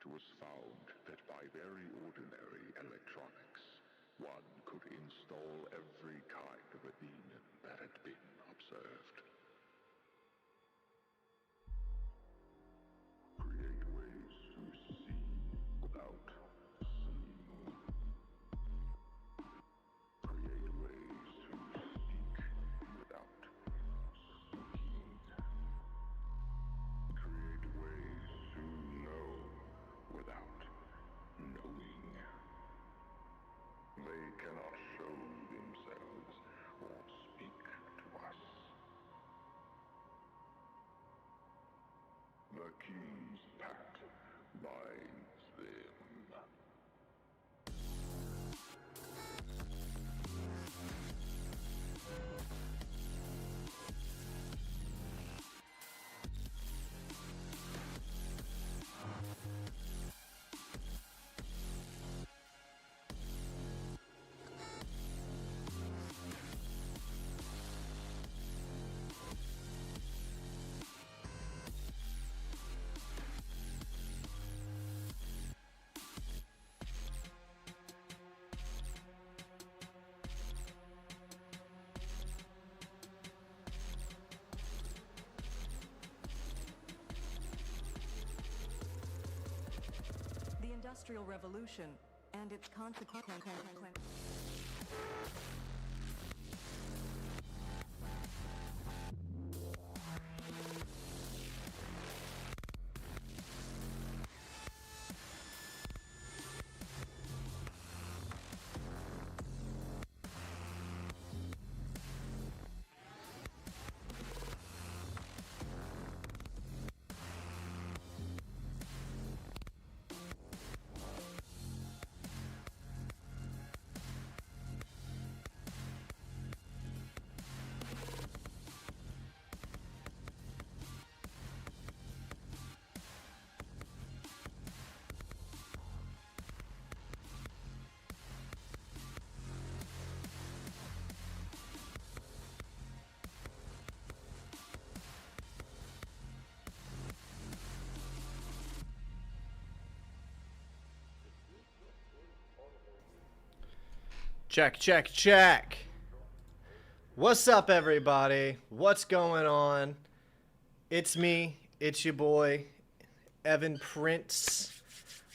It was found that by very ordinary electronics, one could install every kind of a demon that had been observed. Create ways to see without seeing. Create ways to speak without speaking. Create ways to know without knowing. They cannot show themselves or speak to us. The King's Pact binds them. The Industrial Revolution and its consequences. Check, check, check. What's up, everybody? What's going on? It's me. It's your boy, Evan Prince.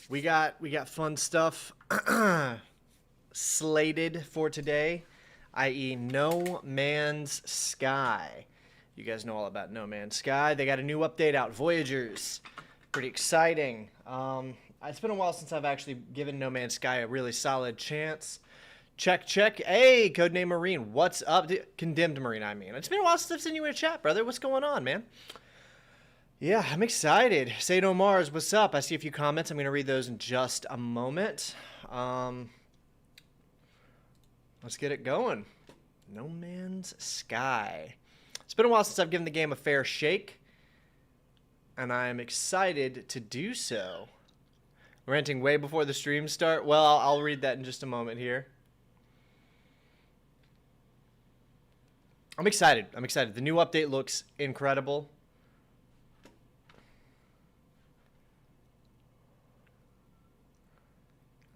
We got fun stuff slated for today, i.e. No Man's Sky. You guys know all about No Man's Sky. They got a new update out, Voyagers. Pretty exciting. It's been a while since I've actually given No Man's Sky a really solid chance. Check, check. Hey, Codename Marine. What's up? Condemned Marine, I mean. It's been a while since I've seen you in a chat, brother. What's going on, man? Yeah, I'm excited. Say No Mars, what's up? I see a few comments. I'm going to read those in just a moment. Let's get it going. No Man's Sky. It's been a while since I've given the game a fair shake, and I'm excited to do so. Ranting way before the stream start? Well, I'll read that in just a moment here. I'm excited. I'm excited. The new update looks incredible.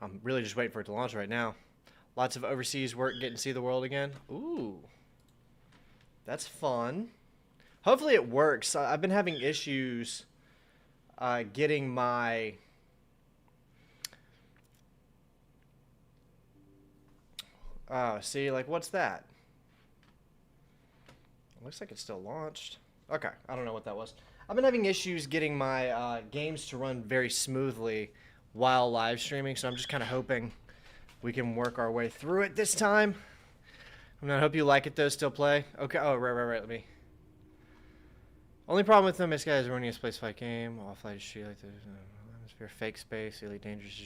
I'm really just waiting for it to launch right now. Lots of overseas work, getting to see the world again. Ooh. That's fun. Hopefully it works. I've been having issues getting my... see, like, what's that? Looks like it's still launched. Okay, I don't know what that was. I've been having issues getting my games to run very smoothly while live streaming, so I'm just kind of hoping we can work our way through it this time. I hope you like it, though. Still play? Okay. Oh, right. Let me... Only problem with them, this guy is running a space fight game. Off-light street like this. Atmosphere, fake space, Elite Dangerous.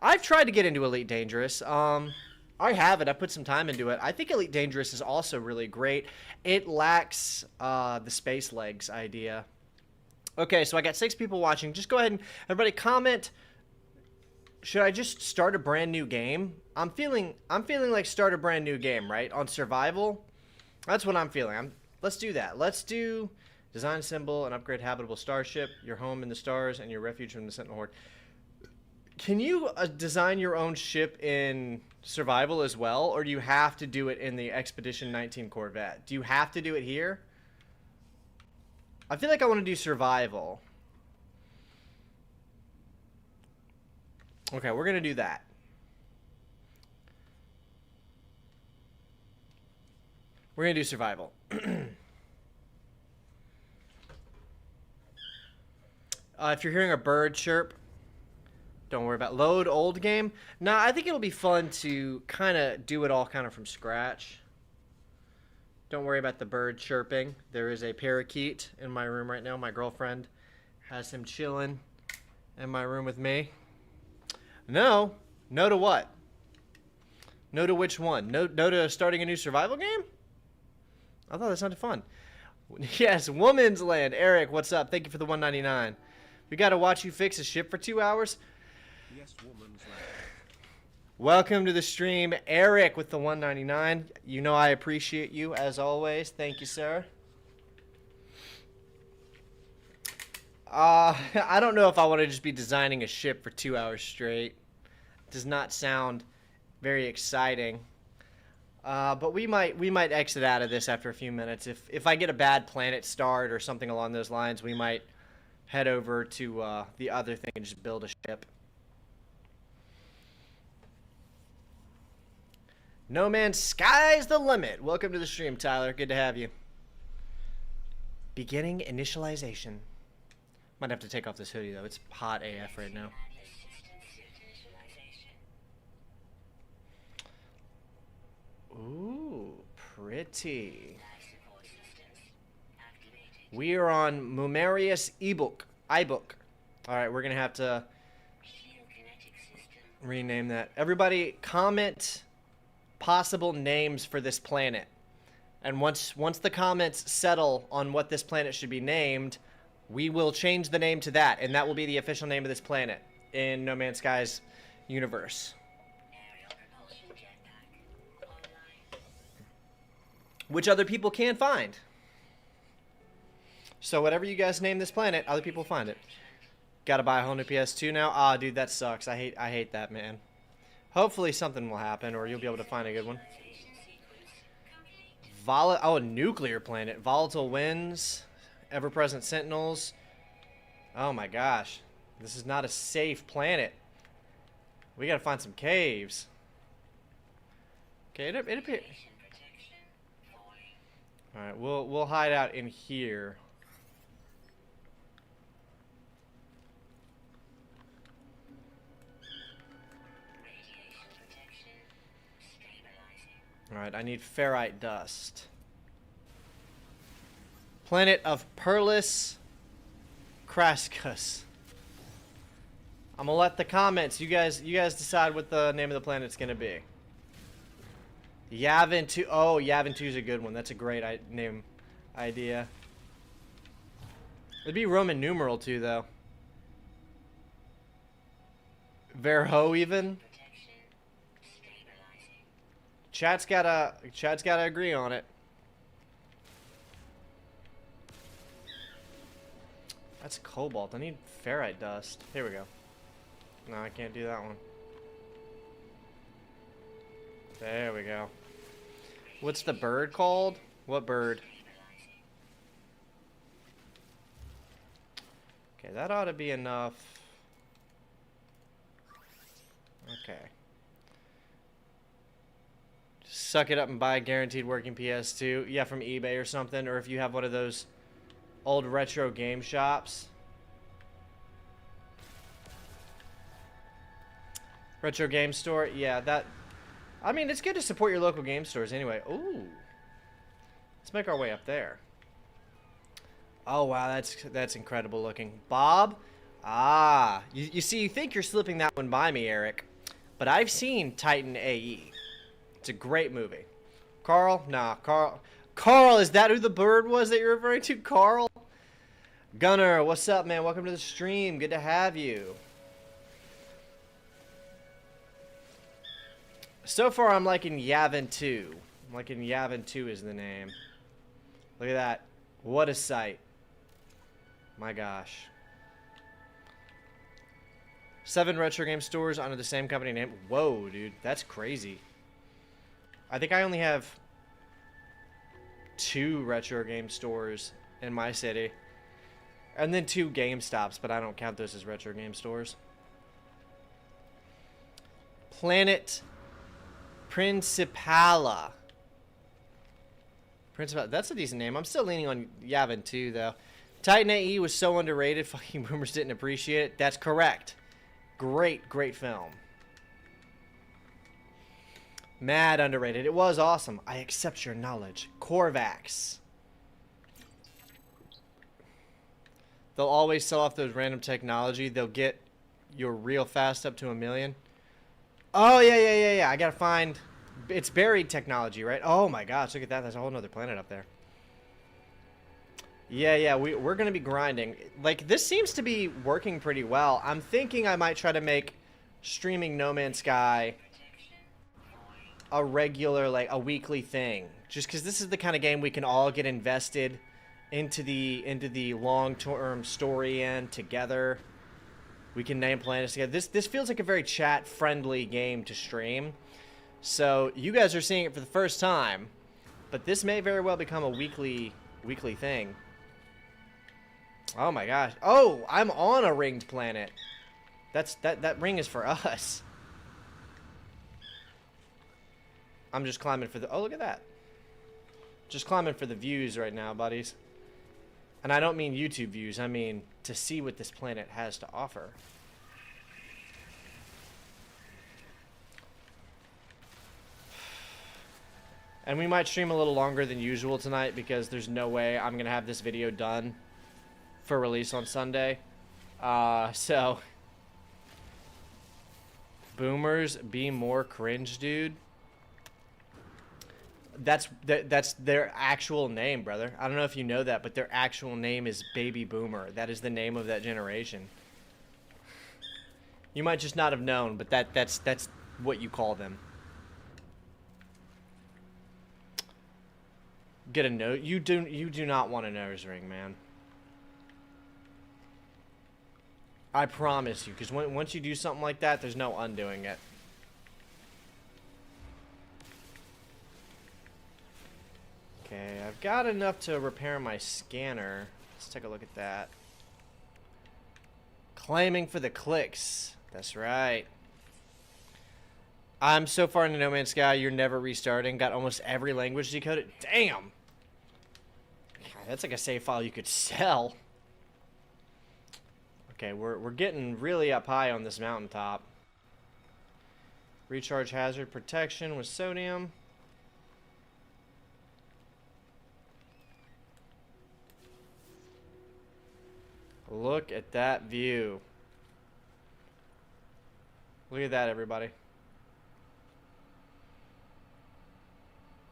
I've tried to get into Elite Dangerous. I have it. I put some time into it. I think Elite Dangerous is also really great. It lacks the space legs idea. Okay, so I got 6 people watching. Just go ahead and everybody comment. Should I just start a brand new game? I'm feeling like start a brand new game, right? On survival. That's what I'm feeling. Let's do that. Let's do design symbol and upgrade habitable starship, your home in the stars, and your refuge from the Sentinel Horde. Can you design your own ship in survival as well, or do you have to do it in the Expedition 19 Corvette? Do you have to do it here? I feel like I want to do survival. Okay, we're going to do that. We're going to do survival. If you're hearing a bird chirp, don't worry about load old game. Nah, I think it'll be fun to kind of do it all kind of from scratch. Don't worry about the bird chirping. There is a parakeet in my room right now. My girlfriend has him chilling in my room with me. No. No to what? No to which one? No to starting a new survival game? I thought that sounded fun. Yes, Woman's Land. Eric, what's up? Thank you for the $1.99. We got to watch you fix a ship for 2 hours. Yes, Woman's Land. Welcome to the stream, Eric with the $1.99. You know I appreciate you as always. Thank you, sir. I don't know if I want to just be designing a ship for 2 hours straight. Does not sound very exciting. But we might exit out of this after a few minutes. If I get a bad planet start or something along those lines, we might head over to the other thing and just build a ship. No Man, sky's the limit. Welcome to the stream, Tyler. Good to have you. Beginning initialization. Might have to take off this hoodie, though. It's hot AF right now. Ooh, pretty. We are on Mumerius ebook. iBook. Alright, we're going to have to rename that. Everybody, comment possible names for this planet. And once the comments settle on what this planet should be named, we will change the name to that, and that will be the official name of this planet in No Man's Sky's universe. Which other people can find. So whatever you guys name this planet, other people find it. Gotta buy a whole new PS2 now? Ah, dude, that sucks. I hate that, man. Hopefully something will happen, or you'll be able to find a good one. A nuclear planet. Volatile winds. Ever-present sentinels. Oh my gosh. This is not a safe planet. We gotta find some caves. Okay, it appears. Alright, we'll hide out in here. Alright, I need ferrite dust. Planet of Perlis Crascus. I'm gonna let the comments, you guys decide what the name of the planet's gonna be. Yavin 2. Oh, Yavin 2 is a good one. That's a great name idea. It'd be Roman numeral too, though. Verho even. Chat's gotta agree on it. That's cobalt. I need ferrite dust. Here we go. No, I can't do that one. There we go. What's the bird called? What bird? Okay, that ought to be enough. Okay. Just suck it up and buy a guaranteed working PS2. Yeah, from eBay or something. Or if you have one of those old retro game shops. Retro game store. Yeah, that... I mean, it's good to support your local game stores anyway. Ooh. Let's make our way up there. Oh, wow, that's incredible looking. Bob? Ah. You see, you think you're slipping that one by me, Eric. But I've seen Titan AE. It's a great movie. Carl? Nah, Carl. Carl, is that who the bird was that you're referring to? Carl? Gunner, what's up, man? Welcome to the stream. Good to have you. So far, I'm liking Yavin 2. I'm liking Yavin 2 is the name. Look at that. What a sight. My gosh. 7 retro game stores under the same company name. Whoa, dude. That's crazy. I think I only have 2 retro game stores in my city. And then 2 GameStops, but I don't count those as retro game stores. Planet Principala. That's a decent name. I'm still leaning on Yavin 2, though. Titan AE was so underrated, fucking boomers didn't appreciate it. That's correct. Great, great film. Mad underrated. It was awesome. I accept your knowledge. Corvax. They'll always sell off those random technology. They'll get your real fast up to 1 million. Oh, yeah. I gotta find... It's buried technology, right? Oh my gosh, look at that. There's a whole nother planet up there. Yeah, we're going to be grinding. Like, this seems to be working pretty well. I'm thinking I might try to make streaming No Man's Sky a regular, like, a weekly thing. Just because this is the kind of game we can all get invested into the long-term story in together. We can name planets together. This feels like a very chat-friendly game to stream. So, you guys are seeing it for the first time. But this may very well become a weekly thing. Oh my gosh. Oh, I'm on a ringed planet. That ring is for us. I'm just climbing for the... Oh, look at that. Just climbing for the views right now, buddies. And I don't mean YouTube views. I mean to see what this planet has to offer. And we might stream a little longer than usual tonight because there's no way I'm going to have this video done for release on Sunday. So, boomers be more cringe, dude. That's their actual name, brother. I don't know if you know that, but their actual name is Baby Boomer. That is the name of that generation. You might just not have known, but that's what you call them. Get a note. You do not want a nose ring, man. I promise you, because once you do something like that, there's no undoing it. Okay, I've got enough to repair my scanner. Let's take a look at that. Claiming for the clicks. That's right. I'm so far into No Man's Sky, you're never restarting. Got almost every language decoded. Damn! That's like a save file you could sell. Okay, we're getting really up high on this mountaintop. Recharge hazard protection with sodium. Look at that view. Look at that, everybody.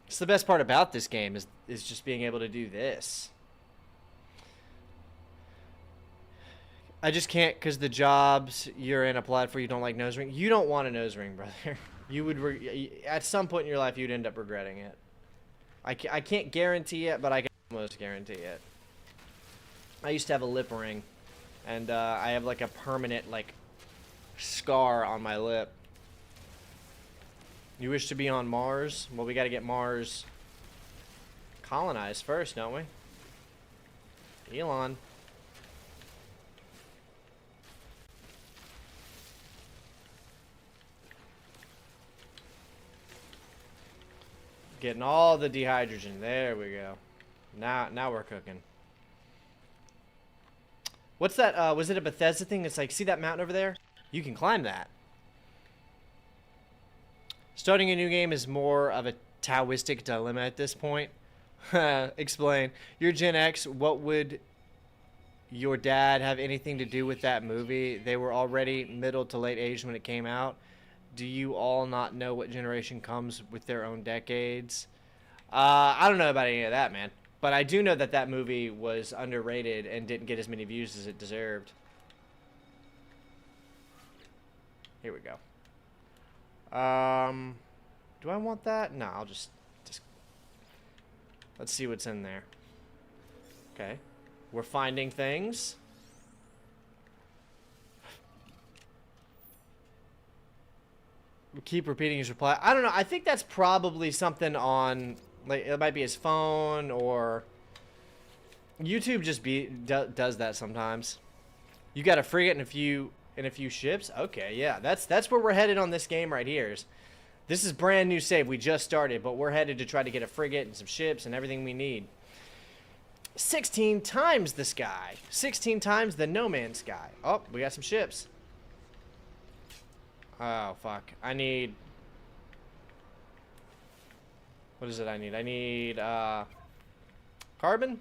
It's the best part about this game is just being able to do this. I just can't because the jobs you're in applied for, you don't like nose ring. You don't want a nose ring, brother. You would at some point in your life you'd end up regretting it. I can't guarantee it, but I can almost guarantee it. I used to have a lip ring, and I have like a permanent like scar on my lip. You wish to be on Mars? Well, we got to get Mars colonized first, don't we? Elon. Getting all the dehydrogen. There we go. Now we're cooking. What's that? Was it a Bethesda thing? It's like, see that mountain over there? You can climb that. Starting a new game is more of a Taoistic dilemma at this point. Explain. You're Gen X. What would your dad have anything to do with that movie? They were already middle to late age when it came out. Do you all not know what generation comes with their own decades? I don't know about any of that, man. But I do know that that movie was underrated and didn't get as many views as it deserved. Here we go. Do I want that? No, I'll just let's see what's in there. Okay. We're finding things. keep repeating his reply. I don't know. I think that's probably something on, like, it might be his phone, or YouTube just does that sometimes. You got a frigate and a few ships. Okay, yeah, that's where we're headed on this game right here. This is brand new save. We just started, but we're headed to try to get a frigate and some ships and everything we need. 16 times the sky. 16 times the No Man's Sky. Oh, we got some ships. Oh, fuck. I need... What is it I need? I need, carbon?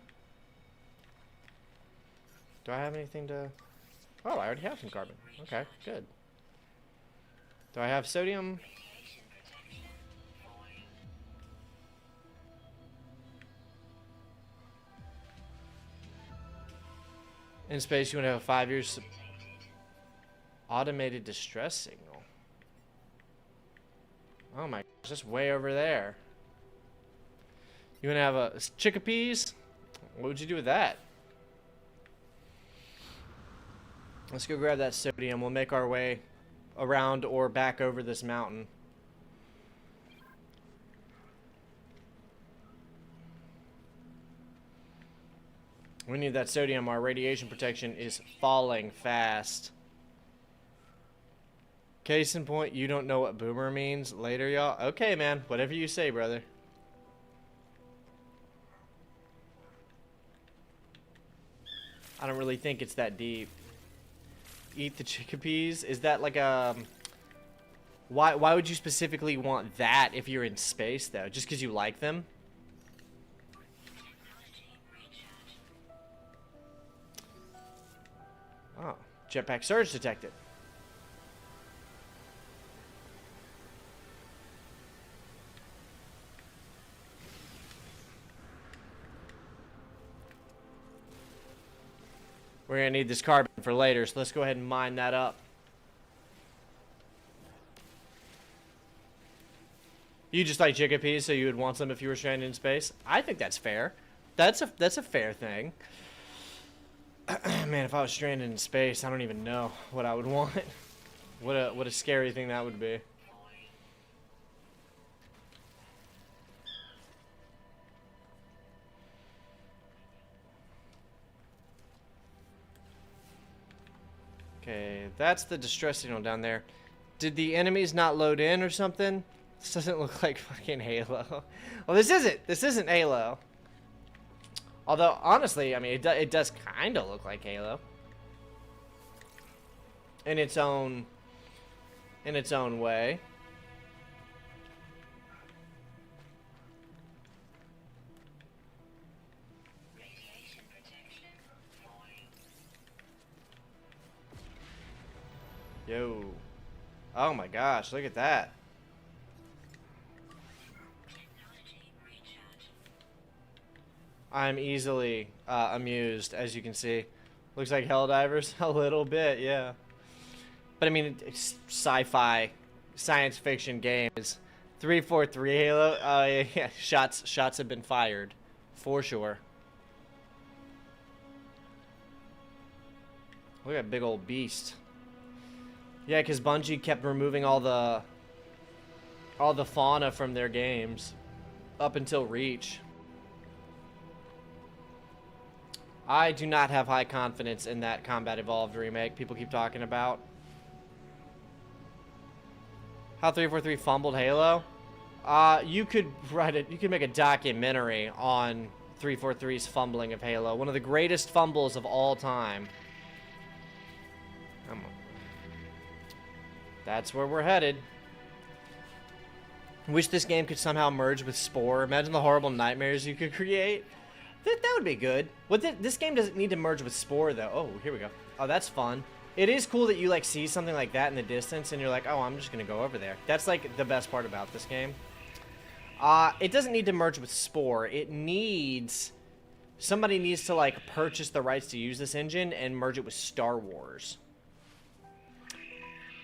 Do I have anything to... Oh, I already have some carbon. Okay, good. Do I have sodium? In space, you want to have a 5 years automated distress signal. Oh my gosh, that's way over there. You want to have a chickpeas? What would you do with that? Let's go grab that sodium. We'll make our way around or back over this mountain. We need that sodium. Our radiation protection is falling fast. Case in point, you don't know what boomer means. Later, y'all. Okay, man. Whatever you say, brother. I don't really think it's that deep. Eat the chickpeas? Is that like a... Why would you specifically want that if you're in space, though? Just because you like them? Oh, jetpack surge detected. We're gonna need this carbon for later, so let's go ahead and mine that up. You just like chickpeas, so you would want some if you were stranded in space? I think that's fair. That's a fair thing. Man, if I was stranded in space, I don't even know what I would want. What a scary thing that would be. Okay, that's the distress signal down there. Did the enemies not load in or something? This doesn't look like fucking Halo. Well, this isn't Halo. Although, honestly, I mean, it does kind of look like Halo. In its own way. Yo. Oh my gosh, look at that. I'm easily amused, as you can see. Looks like Helldivers a little bit, yeah. But I mean, it's sci-fi, science fiction games. 343 Halo. Yeah, shots have been fired, for sure. Look at that big old beast. Yeah, because Bungie kept removing all the fauna from their games up until Reach. I do not have high confidence in that Combat Evolved remake people keep talking about. How 343 fumbled Halo? You could make a documentary on 343's fumbling of Halo. One of the greatest fumbles of all time. That's where we're headed. Wish this game could somehow merge with Spore. Imagine the horrible nightmares you could create. That would be good. This game doesn't need to merge with Spore, though. Oh, here we go. Oh, that's fun. It is cool that you, like, see something like that in the distance, and you're like, oh, I'm just going to go over there. That's, like, the best part about this game. It doesn't need to merge with Spore. It needs... Somebody needs to, like, purchase the rights to use this engine and merge it with Star Wars.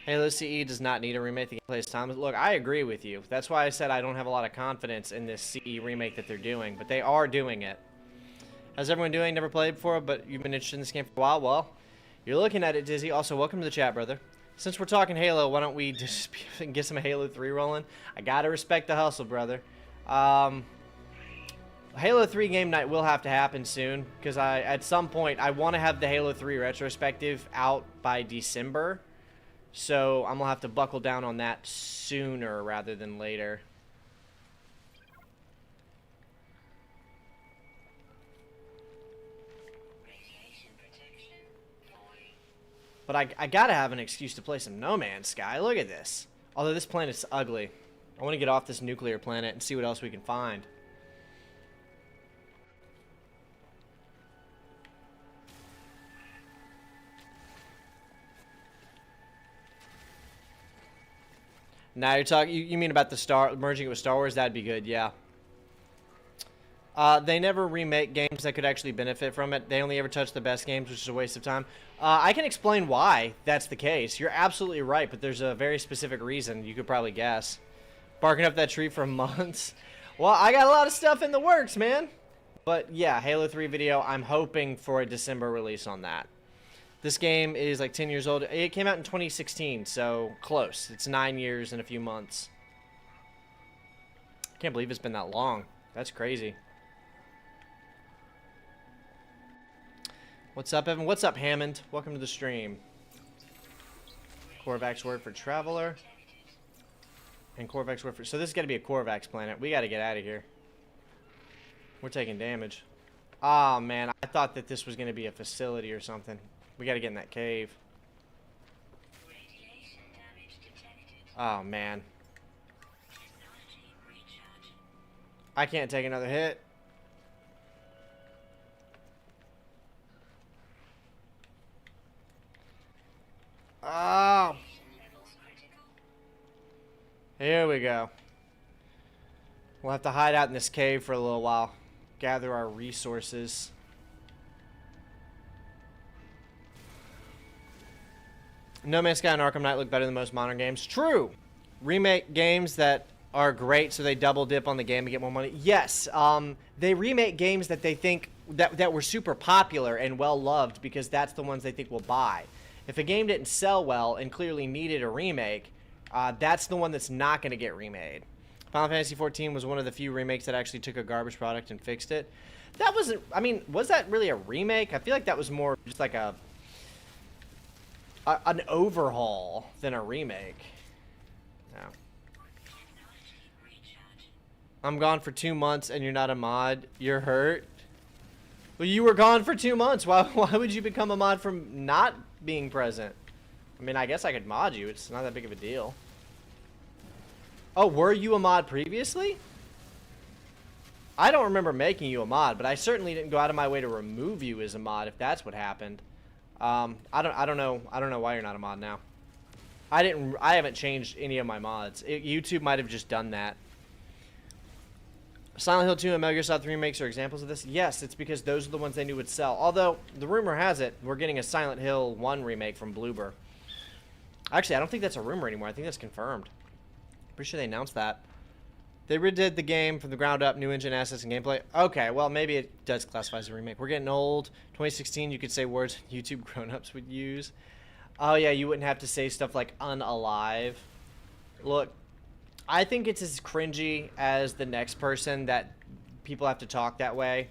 Halo CE does not need a remake. The gameplay is timeless. Look, I agree with you. That's why I said I don't have a lot of confidence in this CE remake that they're doing, but they are doing it. How's everyone doing? Never played before, but you've been interested in this game for a while. Well, you're looking at it, Dizzy. Also, welcome to the chat, brother. Since we're talking Halo, why don't we just get some Halo 3 rolling? I gotta respect the hustle, brother. Halo 3 game night will have to happen soon, because at some point I want to have the Halo 3 retrospective out by December. So I'm gonna have to buckle down on that sooner rather than later. But I gotta have an excuse to play some No Man's Sky. Look at this. Although this planet's ugly. I want to get off this nuclear planet and see what else we can find. Now you're talking. You mean about the merging it with Star Wars? That'd be good. Yeah. They never remake games that could actually benefit from it. They only ever touch the best games, which is a waste of time. I can explain why that's the case. You're absolutely right, but there's a very specific reason. You could probably guess. Barking up that tree for months. Well, I got a lot of stuff in the works, man. But yeah, Halo 3 video. I'm hoping for a December release on that. This game is like 10 years old. It came out in 2016, so close. It's 9 years and a few months. Can't believe it's been that long. That's crazy. What's up, Evan? What's up, Hammond? Welcome to the stream. Korvax word for traveler. And Korvax word for... So this is going to be a Korvax planet. We got to get out of here. We're taking damage. Oh, man. I thought that this was going to be a facility or something. We got to get in that cave. Oh, man. I can't take another hit. Oh. Here we go. We'll have to hide out in this cave for a little while. Gather our resources. No Man's Sky and Arkham Knight look better than most modern games. True. Remake games that are great so they double dip on the game and get more money. Yes. They remake games that they think that were super popular and well loved because that's the ones they think will buy. If a game didn't sell well and clearly needed a remake, that's the one that's not going to get remade. Final Fantasy XIV was one of the few remakes that actually took a garbage product and fixed it. That wasn't... I mean, was that really a remake? I feel like that was more just like an overhaul than a remake. No. I'm gone for 2 months and you're not a mod. You're hurt. Well, you were gone for 2 months. Why would you become a mod from not being present? I mean, I guess I could mod you. It's not that big of a deal. Oh, were you a mod previously? I don't remember making you a mod, but I certainly didn't go out of my way to remove you as a mod if that's what happened. I don't know why you're not a mod now. I haven't changed any of my mods. YouTube might have just done that. Silent Hill 2 and Metal Gear Solid 3 remakes are examples of this? Yes, it's because those are the ones they knew would sell. Although, the rumor has it, we're getting a Silent Hill 1 remake from Bloober. Actually, I don't think that's a rumor anymore. I think that's confirmed. Pretty sure they announced that. They redid the game from the ground up, new engine assets and gameplay. Okay, well, maybe it does classify as a remake. We're getting old. 2016, you could say words YouTube grown-ups would use. Oh, yeah, you wouldn't have to say stuff like unalive. Look, I think it's as cringy as the next person that people have to talk that way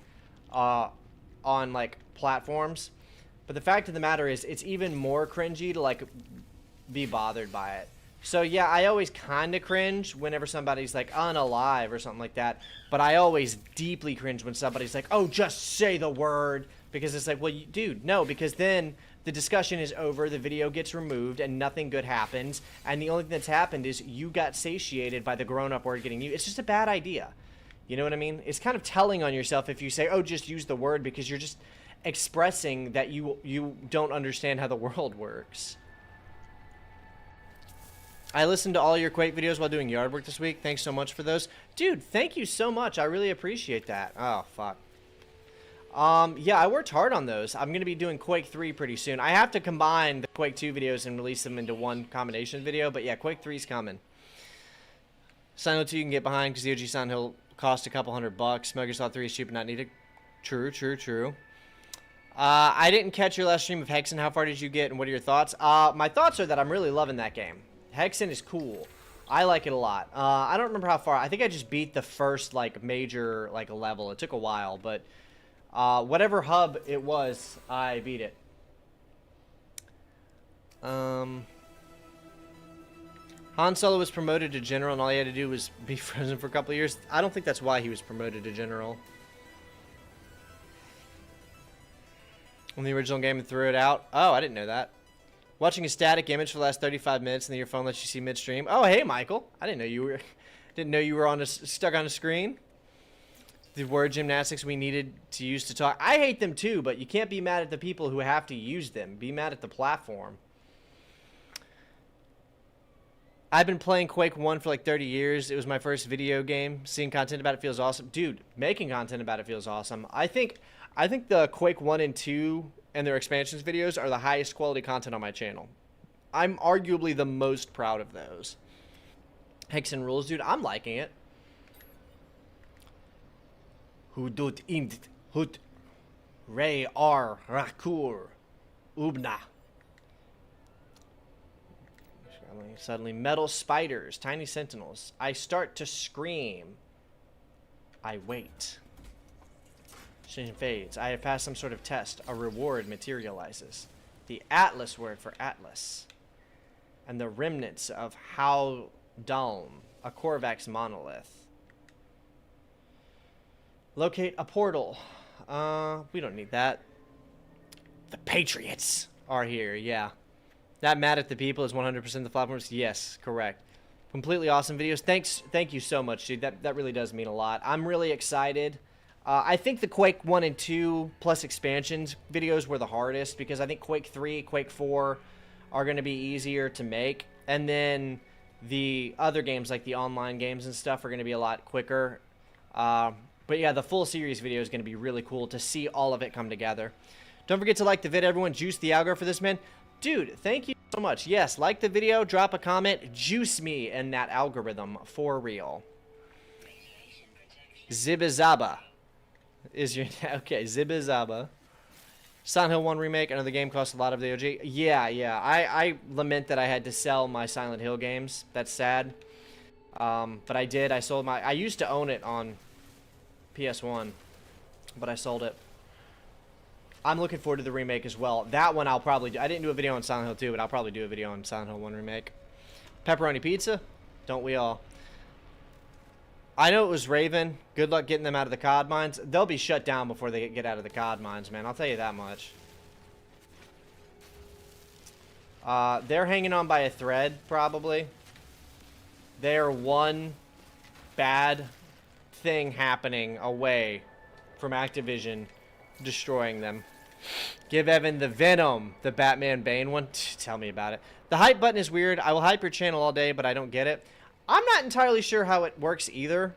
on, like, platforms. But the fact of the matter is, it's even more cringy to, like, be bothered by it. So, yeah, I always kind of cringe whenever somebody's, like, unalive or something like that. But I always deeply cringe when somebody's like, oh, just say the word. Because it's like, well, dude, no, because then the discussion is over, the video gets removed, and nothing good happens. And the only thing that's happened is you got satiated by the grown-up word getting you. It's just a bad idea. You know what I mean? It's kind of telling on yourself if you say, oh, just use the word, because you're just expressing that you don't understand how the world works. I listened to all your Quake videos while doing yard work this week. Thanks so much for those. Dude, thank you so much. I really appreciate that. Oh, fuck. Yeah, I worked hard on those. I'm going to be doing Quake 3 pretty soon. I have to combine the Quake 2 videos and release them into one combination video, but yeah, Quake 3's coming. Silent Hill 2 you can get behind because the OG Silent Hill cost a couple $100. Metal Gear Solid 3 is cheap and not needed. True, true, true. I didn't catch your last stream of Hexen. How far did you get, and what are your thoughts? My thoughts are that I'm really loving that game. Hexen is cool. I like it a lot. I don't remember how far. I think I just beat the first, like, major, like, level. It took a while, but whatever hub it was, I beat it. Han Solo was promoted to general, and all he had to do was be frozen for a couple of years. I don't think that's why he was promoted to general. On the original game and threw it out. Oh, I didn't know that. Watching a static image for the last 35 minutes, and then your phone lets you see midstream. Oh, hey, Michael. I didn't know you were on stuck on a screen. The word gymnastics we needed to use to talk. I hate them too, but you can't be mad at the people who have to use them. Be mad at the platform. I've been playing Quake 1 for like 30 years. It was my first video game. Seeing content about it feels awesome. Dude, making content about it feels awesome. I think the Quake 1 and 2 and their expansions videos are the highest quality content on my channel. I'm arguably the most proud of those. Hexen rules, dude. I'm liking it. Hudut ind hut Ray R Rakur Ubna. Suddenly, metal spiders, tiny sentinels. I start to scream. I wait. Station fades. I have passed some sort of test. A reward materializes. The Atlas word for Atlas. And the remnants of How Dome, a Korvax monolith. Locate a portal. We don't need that. The Patriots are here, yeah. That mad at the people is 100% the platforms? Yes, correct. Completely awesome videos. Thank you so much, dude. That really does mean a lot. I'm really excited. I think the Quake 1 and 2 plus expansions videos were the hardest because I think Quake 3, Quake 4 are going to be easier to make. And then the other games, like the online games and stuff, are going to be a lot quicker. But yeah, the full series video is going to be really cool to see all of it come together. Don't forget to like the vid, everyone. Juice the algo for this, man. Dude, thank you so much. Yes, like the video, drop a comment, juice me in that algorithm for real. Zibazaba is your... Okay, Zibazaba. Silent Hill 1 remake, another game costs a lot of the OG. Yeah. I lament that I had to sell my Silent Hill games. That's sad. But I did. I sold my... I used to own it on PS1, but I sold it. I'm looking forward to the remake as well. That one I'll probably do. I didn't do a video on Silent Hill 2, but I'll probably do a video on Silent Hill 1 remake. Pepperoni pizza? Don't we all? I know it was Raven. Good luck getting them out of the COD mines. They'll be shut down before they get out of the COD mines, man. I'll tell you that much. They're hanging on by a thread, probably. They're one bad thing happening away from Activision destroying them. Give Evan the Venom, the Batman Bane one. Tell me about it. The hype button is weird. I will hype your channel all day, but I don't get it. I'm not entirely sure how it works either.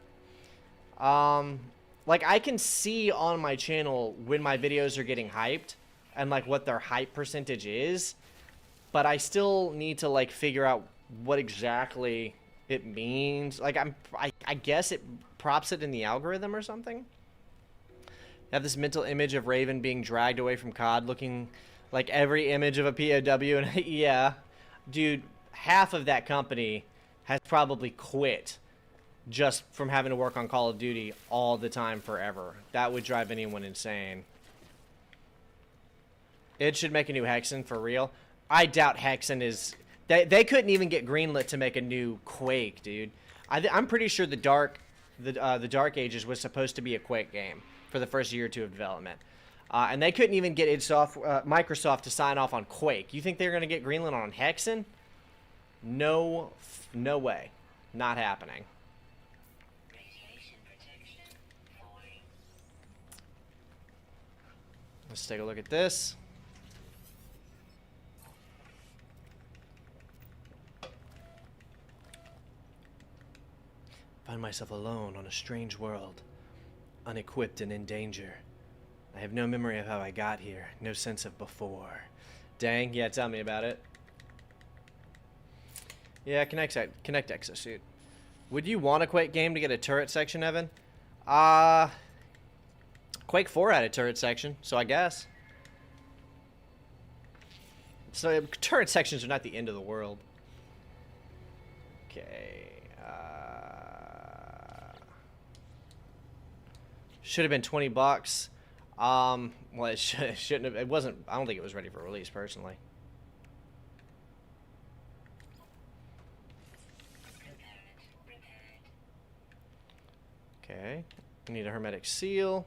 Like, I can see on my channel when my videos are getting hyped and, like, what their hype percentage is. But I still need to, like, figure out what exactly it means. Like, I guess it props it in the algorithm or something. I have this mental image of Raven being dragged away from COD looking like every image of a POW. And yeah, dude, half of that company has probably quit just from having to work on Call of Duty all the time forever. That would drive anyone insane. It should make a new Hexen for real. I doubt Hexen is... They couldn't even get greenlit to make a new Quake, dude. I'm pretty sure the Dark Ages was supposed to be a Quake game for the first year or two of development. And they couldn't even get Microsoft to sign off on Quake. You think they're going to get greenlit on Hexen? No way. Not happening. Let's take a look at this. Find myself alone on a strange world, unequipped and in danger. I have no memory of how I got here, no sense of before. Dang, yeah, tell me about it. Yeah, Connect Exosuit. Would you want a Quake game to get a turret section, Evan? Quake 4 had a turret section, so I guess. So turret sections are not the end of the world. Okay. Should have been $20. Well, it shouldn't have. It wasn't. I don't think it was ready for release, personally. Okay. We need a hermetic seal,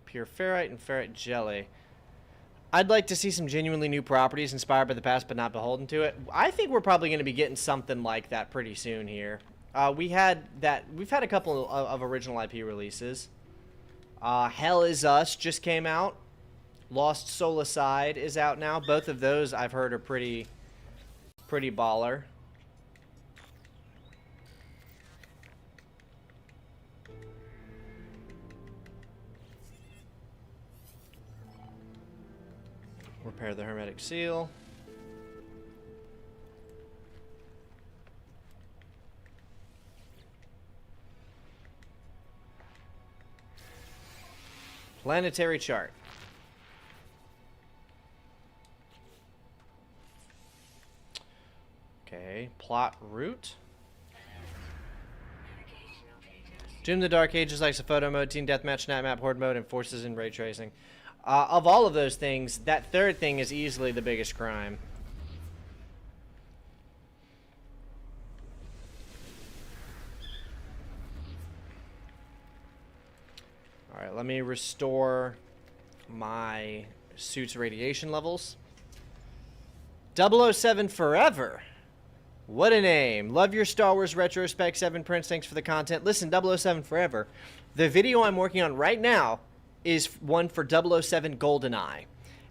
pure ferrite, and ferrite jelly. I'd like to see some genuinely new properties inspired by the past but not beholden to it. I think we're probably going to be getting something like that pretty soon here. We've had a couple of original IP releases. Hell Is Us just came out. Lost Solicide is out now. Both of those I've heard are pretty baller. Repair the hermetic seal. Planetary chart. Okay, plot route. Doom the Dark Ages likes a photo mode, team deathmatch, snap map, horde mode, and forces in ray tracing. Of all of those things, that third thing is easily the biggest crime. Alright, let me restore my suit's radiation levels. 007 Forever. What a name. Love your Star Wars retrospect, 7 Prince. Thanks for the content. Listen, 007 Forever. The video I'm working on right now is one for 007 GoldenEye.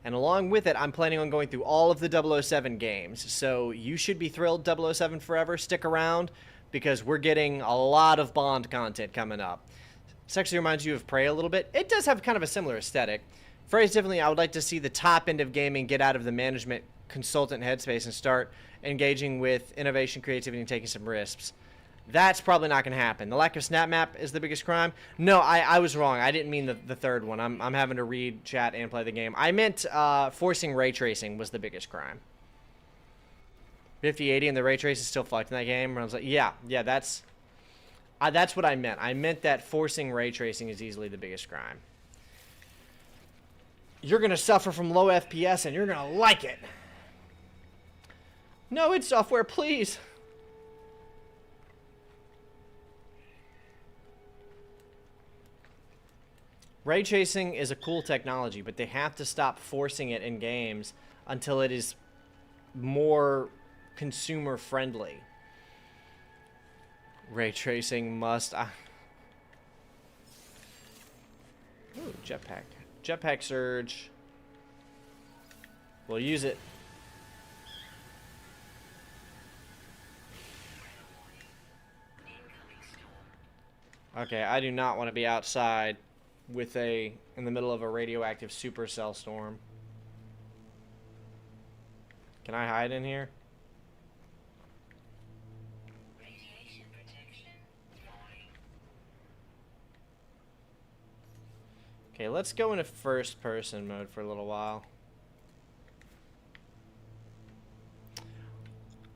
And along with it, I'm planning on going through all of the 007 games. So you should be thrilled, 007 Forever. Stick around, because we're getting a lot of Bond content coming up. This actually reminds you of Prey a little bit. It does have kind of a similar aesthetic. Phrased differently, I would like to see the top end of gaming get out of the management consultant headspace and start engaging with innovation, creativity, and taking some risks. That's probably not going to happen. The lack of snap map is the biggest crime. No, I was wrong. I didn't mean the third one. I'm having to read chat and play the game. I meant forcing ray tracing was the biggest crime. 5080 and the ray trace is still fucked in that game. And I was like, yeah, that's what I meant. I meant that forcing ray tracing is easily the biggest crime. You're going to suffer from low FPS and you're going to like it. No, id Software, please. Ray tracing is a cool technology, but they have to stop forcing it in games until it is more consumer friendly. Ray tracing must... Ooh, jetpack. Jetpack surge. We'll use it. Okay, I do not want to be outside with in the middle of a radioactive supercell storm. Can I hide in here? Radiation protection falling. Okay, let's go into first person mode for a little while.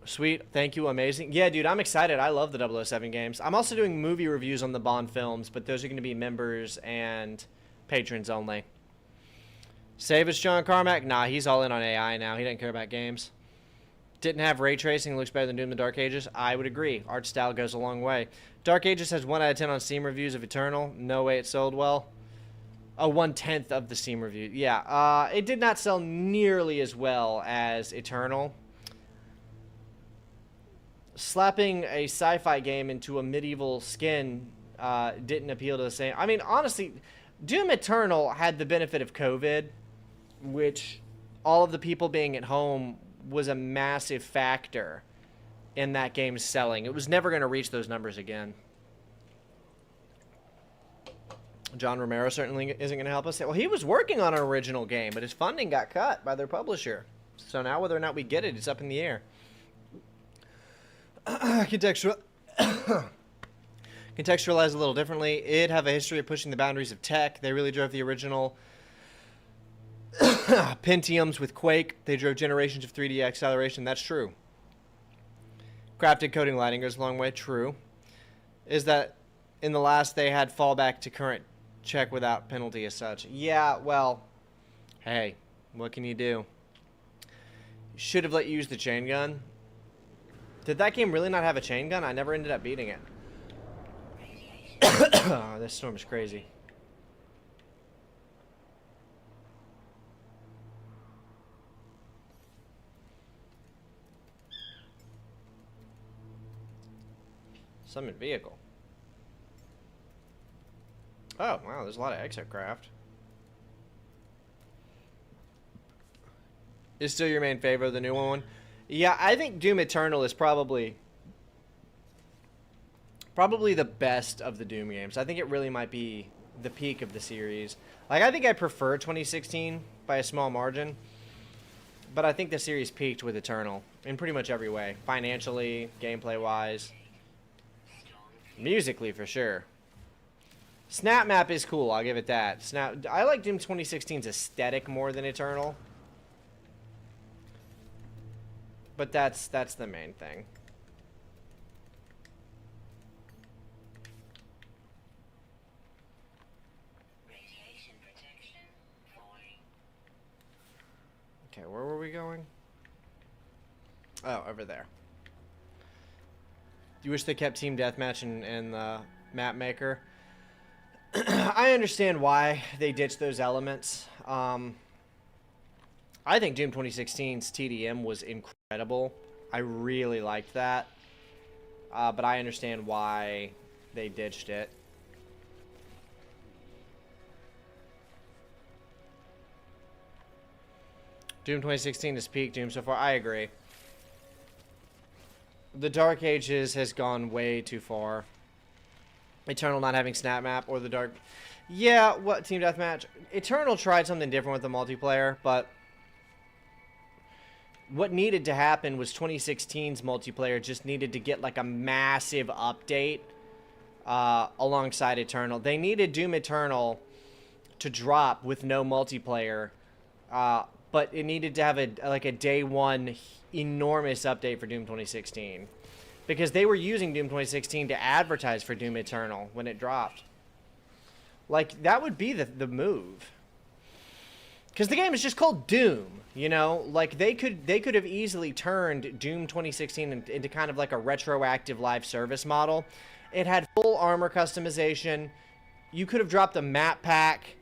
Sweet, thank you, amazing. Yeah, dude, I'm excited. I love the 007 games. I'm also doing movie reviews on the Bond films, but those are going to be members and patrons only. Save us, John Carmack? Nah, he's all in on AI now. He doesn't care about games. Didn't have ray tracing, looks better than Doom the Dark Ages. I would agree. Art style goes a long way. Dark Ages has 1 out of 10 on Steam reviews of Eternal. No way it sold well. Oh, 1/10 of the Steam review. Yeah, it did not sell nearly as well as Eternal. Slapping a sci-fi game into a medieval skin didn't appeal to the same. I mean, honestly, Doom Eternal had the benefit of COVID, which all of the people being at home was a massive factor in that game's selling. It was never going to reach those numbers again. John Romero certainly isn't going to help us. Well, he was working on an original game, but his funding got cut by their publisher. So now whether or not we get it, it's up in the air. Contextualize a little differently. It have a history of pushing the boundaries of tech. They really drove the original Pentiums with Quake. They drove generations of 3D acceleration. That's true. Crafted coding lighting goes a long way. True. Is that in the last they had fallback to current check without penalty as such? Yeah, well, hey, what can you do? Should have let you use the chain gun. Did that game really not have a chain gun? I never ended up beating it. Oh, this storm is crazy. Summon vehicle. Oh, wow, there's a lot of exit craft. Is still your main favorite, the new one? Yeah, I think Doom Eternal is probably the best of the Doom games. I think it really might be the peak of the series. Like, I think I prefer 2016 by a small margin, but I think the series peaked with Eternal in pretty much every way. Financially, gameplay-wise, musically for sure. Snap Map is cool, I'll give it that. I like Doom 2016's aesthetic more than Eternal. But that's the main thing. Radiation protection falling. Okay, where were we going? Oh, over there. You wish they kept Team Deathmatch and the map maker? I understand why they ditched those elements. I think Doom 2016's TDM was incredible. I really liked that. But I understand why they ditched it. Doom 2016 is peak Doom so far. I agree. The Dark Ages has gone way too far. Eternal not having snap map or the Dark... Yeah, what? Team Deathmatch? Eternal tried something different with the multiplayer, but... what needed to happen was 2016's multiplayer just needed to get like a massive update alongside Eternal. They needed Doom Eternal to drop with no multiplayer, but it needed to have a day one enormous update for Doom 2016 because they were using Doom 2016 to advertise for Doom Eternal when it dropped. Like, that would be the move. Because the game is just called Doom, you know? Like, they could have easily turned Doom 2016 into kind of like a retroactive live service model. It had full armor customization. You could have dropped a map pack,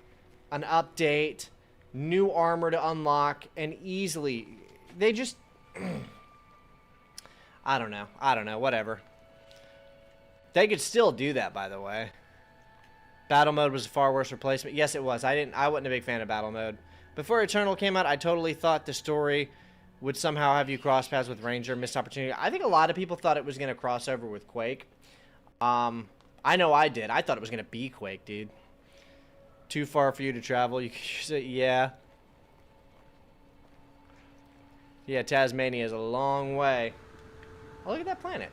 an update, new armor to unlock, and easily... They just... I don't know. Whatever. They could still do that, by the way. Battle mode was a far worse replacement. Yes, it was. I wasn't a big fan of battle mode. Before Eternal came out, I totally thought the story would somehow have you cross paths with Ranger, missed opportunity. I think a lot of people thought it was going to cross over with Quake. I know I did. I thought it was going to be Quake, dude. Too far for you to travel. You could use it, yeah. Yeah, Tasmania is a long way. Oh, look at that planet.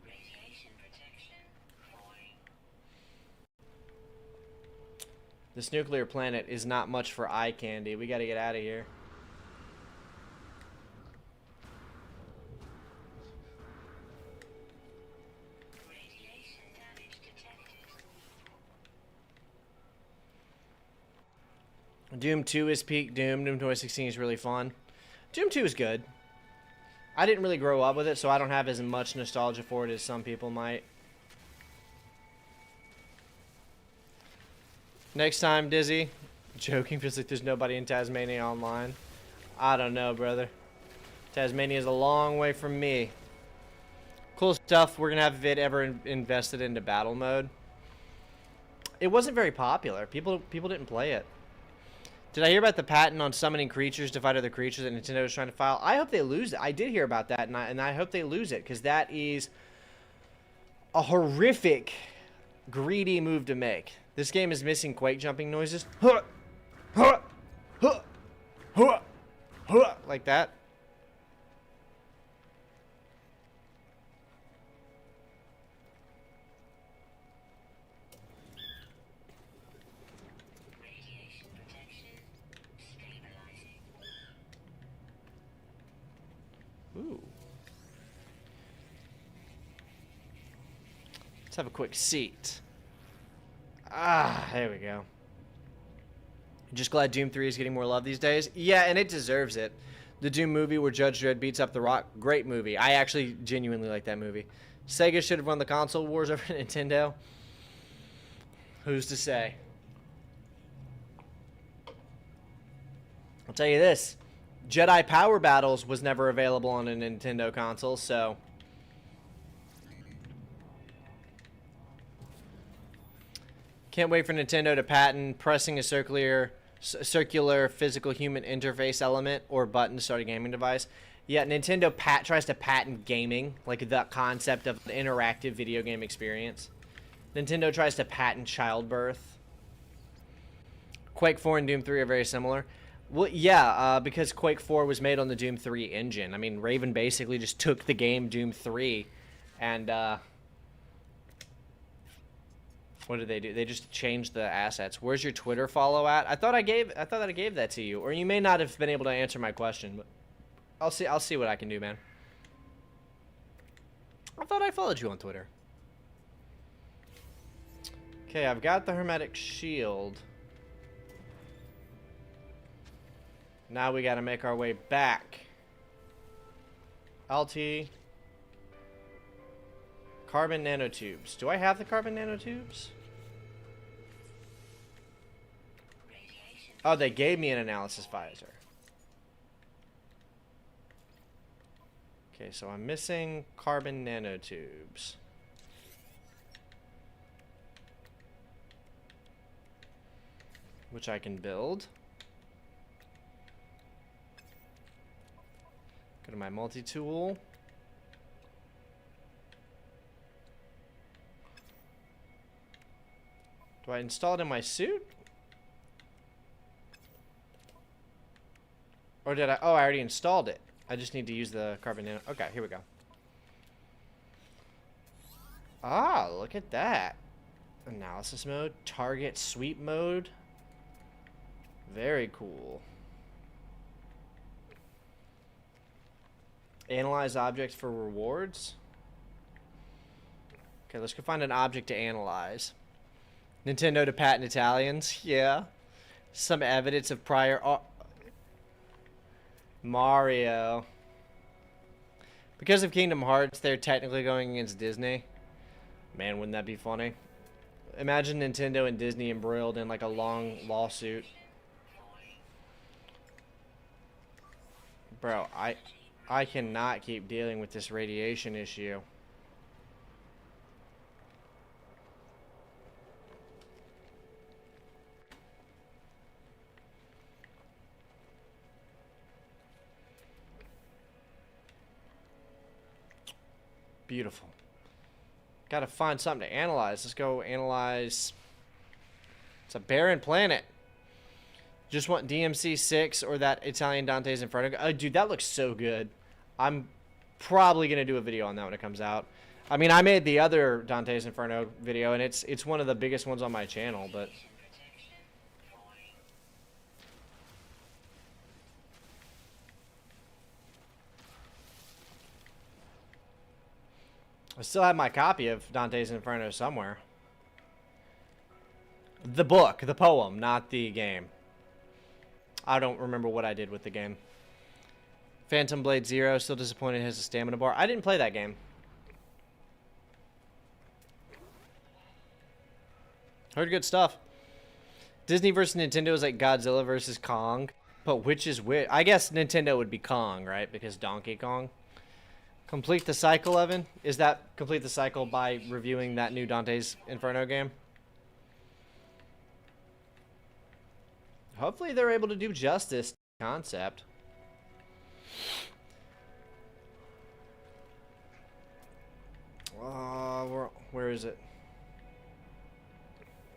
Radiation protection falling. This nuclear planet is not much for eye candy. We got to get out of here. Radiation damage detected. Doom 2 is peak Doom. Doom 2016 is really fun. Doom 2 is good. I didn't really grow up with it, so I don't have as much nostalgia for it as some people might. Next time, Dizzy. Joking, feels like there's nobody in Tasmania online. I don't know, brother. Tasmania is a long way from me. Cool stuff. We're going to have Vid ever invested into battle mode. It wasn't very popular. People didn't play it. Did I hear about the patent on summoning creatures to fight other creatures that Nintendo is trying to file? I hope they lose it. I did hear about that, and I hope they lose it, because that is a horrific, greedy move to make. This game is missing Quake jumping noises. Like that. Ooh. Let's have a quick seat. Ah, there we go. Just glad Doom 3 is getting more love these days. Yeah, and it deserves it. The Doom movie where Judge Dredd beats up The Rock, great movie. I actually genuinely like that movie. Sega should have won the console wars over Nintendo. Who's to say? I'll tell you this. Jedi Power Battles was never available on a Nintendo console, so... Can't wait for Nintendo to patent pressing a circular physical human interface element or button to start a gaming device. Yeah, Nintendo tries to patent gaming, like the concept of an interactive video game experience. Nintendo tries to patent childbirth. Quake 4 and Doom 3 are very similar. Well, yeah, because Quake 4 was made on the Doom 3 engine. I mean, Raven basically just took the game Doom 3 and... what did they do? They just changed the assets. Where's your Twitter follow at? I thought I gave that to you, or you may not have been able to answer my question. But I'll see what I can do, man. I thought I followed you on Twitter. Okay, I've got the hermetic shield. Now we got to make our way back. LT. Carbon nanotubes. Do I have the carbon nanotubes? Oh, they gave me an analysis visor. Okay, so I'm missing carbon nanotubes. Which I can build. Go to my multi-tool. Do I install it in my suit? Or did I? Oh, I already installed it. I just need to use the carbon nano. Okay, here we go. Ah, look at that. Analysis mode, target sweep mode. Very cool. Analyze objects for rewards. Okay, let's go find an object to analyze. Nintendo to patent Italians. Yeah. Some evidence of prior... Mario. Because of Kingdom Hearts, they're technically going against Disney. Man, wouldn't that be funny? Imagine Nintendo and Disney embroiled in like a long lawsuit. Bro, I cannot keep dealing with this radiation issue. Beautiful. Gotta find something to analyze. Let's go analyze. It's a barren planet. Just want DMC 6 or that Italian Dante's Inferno. Oh, dude, that looks so good. I'm probably gonna do a video on that when it comes out. I mean, I made the other Dante's Inferno video, and it's one of the biggest ones on my channel, but... I still have my copy of Dante's Inferno somewhere. The book, the poem, not the game. I don't remember what I did with the game. Phantom Blade Zero, still disappointed it has a stamina bar. I didn't play that game. Heard good stuff. Disney versus Nintendo is like Godzilla versus Kong. But which is which? I guess Nintendo would be Kong, right? Because Donkey Kong. Complete the cycle, Evan? Is that complete the cycle by reviewing that new Dante's Inferno game? Hopefully they're able to do justice to the concept. Where is it?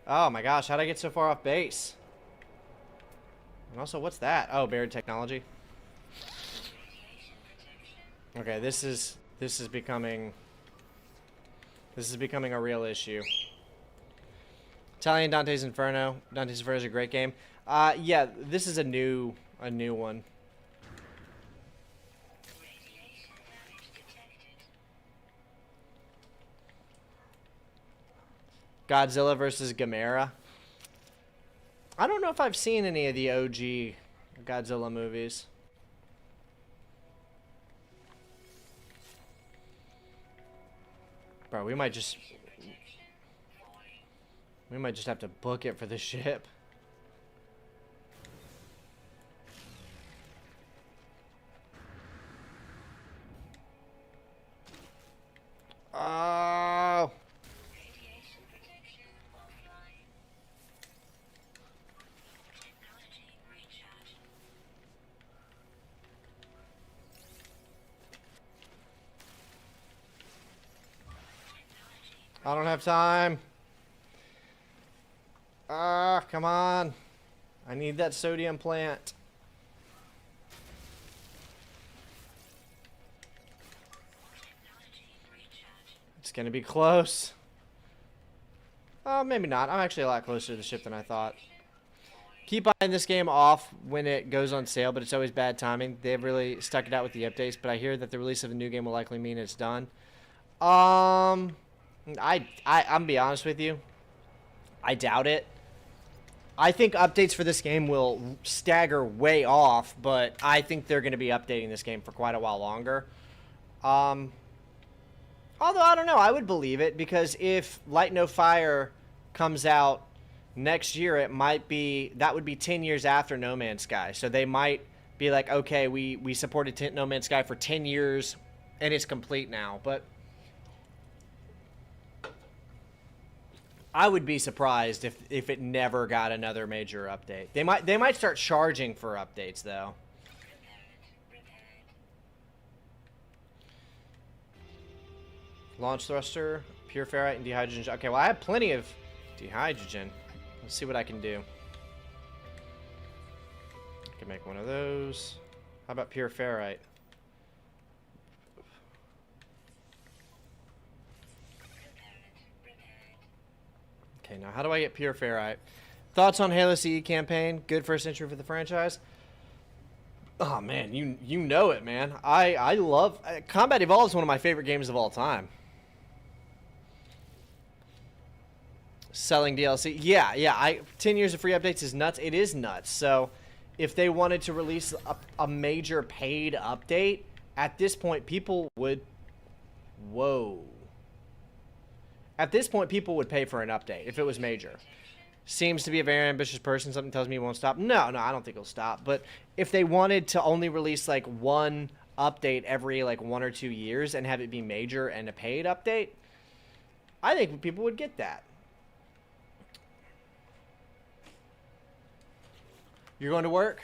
Oh my gosh, how'd I get so far off base? And also, what's that? Oh, buried technology. Okay, this is becoming a real issue. Italian Dante's Inferno. Dante's Inferno is a great game. Yeah, this is a new one. Godzilla versus Gamera. I don't know if I've seen any of the OG Godzilla movies. Bro, we might just have to book it for the ship. Oh. Radiation protection offline. Technology recharge. I don't have time. Ah, come on. I need that sodium plant. Technology recharge. It's gonna be close. Oh, maybe not. I'm actually a lot closer to the ship than I thought. Keep buying this game off when it goes on sale, but it's always bad timing. They've really stuck it out with the updates, but I hear that the release of a new game will likely mean it's done. I'm be honest with you. I doubt it. I think updates for this game will stagger way off, but I think they're going to be updating this game for quite a while longer. Although, I don't know. I would believe it, because if Light No Fire comes out next year, that would be 10 years after No Man's Sky. So they might be like, okay, we supported No Man's Sky for 10 years, and it's complete now. But I would be surprised if it never got another major update. They might start charging for updates, though. Launch thruster, pure ferrite, and dehydrogen. Okay, well, I have plenty of dehydrogen. Let's see what I can do. I can make one of those. How about pure ferrite? Okay, now how do I get pure ferrite? Thoughts on Halo CE campaign? Good first entry for the franchise. Oh man, you know it, man. I love Combat Evolved is one of my favorite games of all time. Selling DLC, yeah. 10 years of free updates is nuts. It is nuts. So, if they wanted to release a major paid update, at this point, people would. Whoa. At this point, people would pay for an update if it was major. Seems to be a very ambitious person. Something tells me he won't stop. No, I don't think he'll stop. But if they wanted to only release like one update every like 1 or 2 years and have it be major and a paid update, I think people would get that. You're going to work?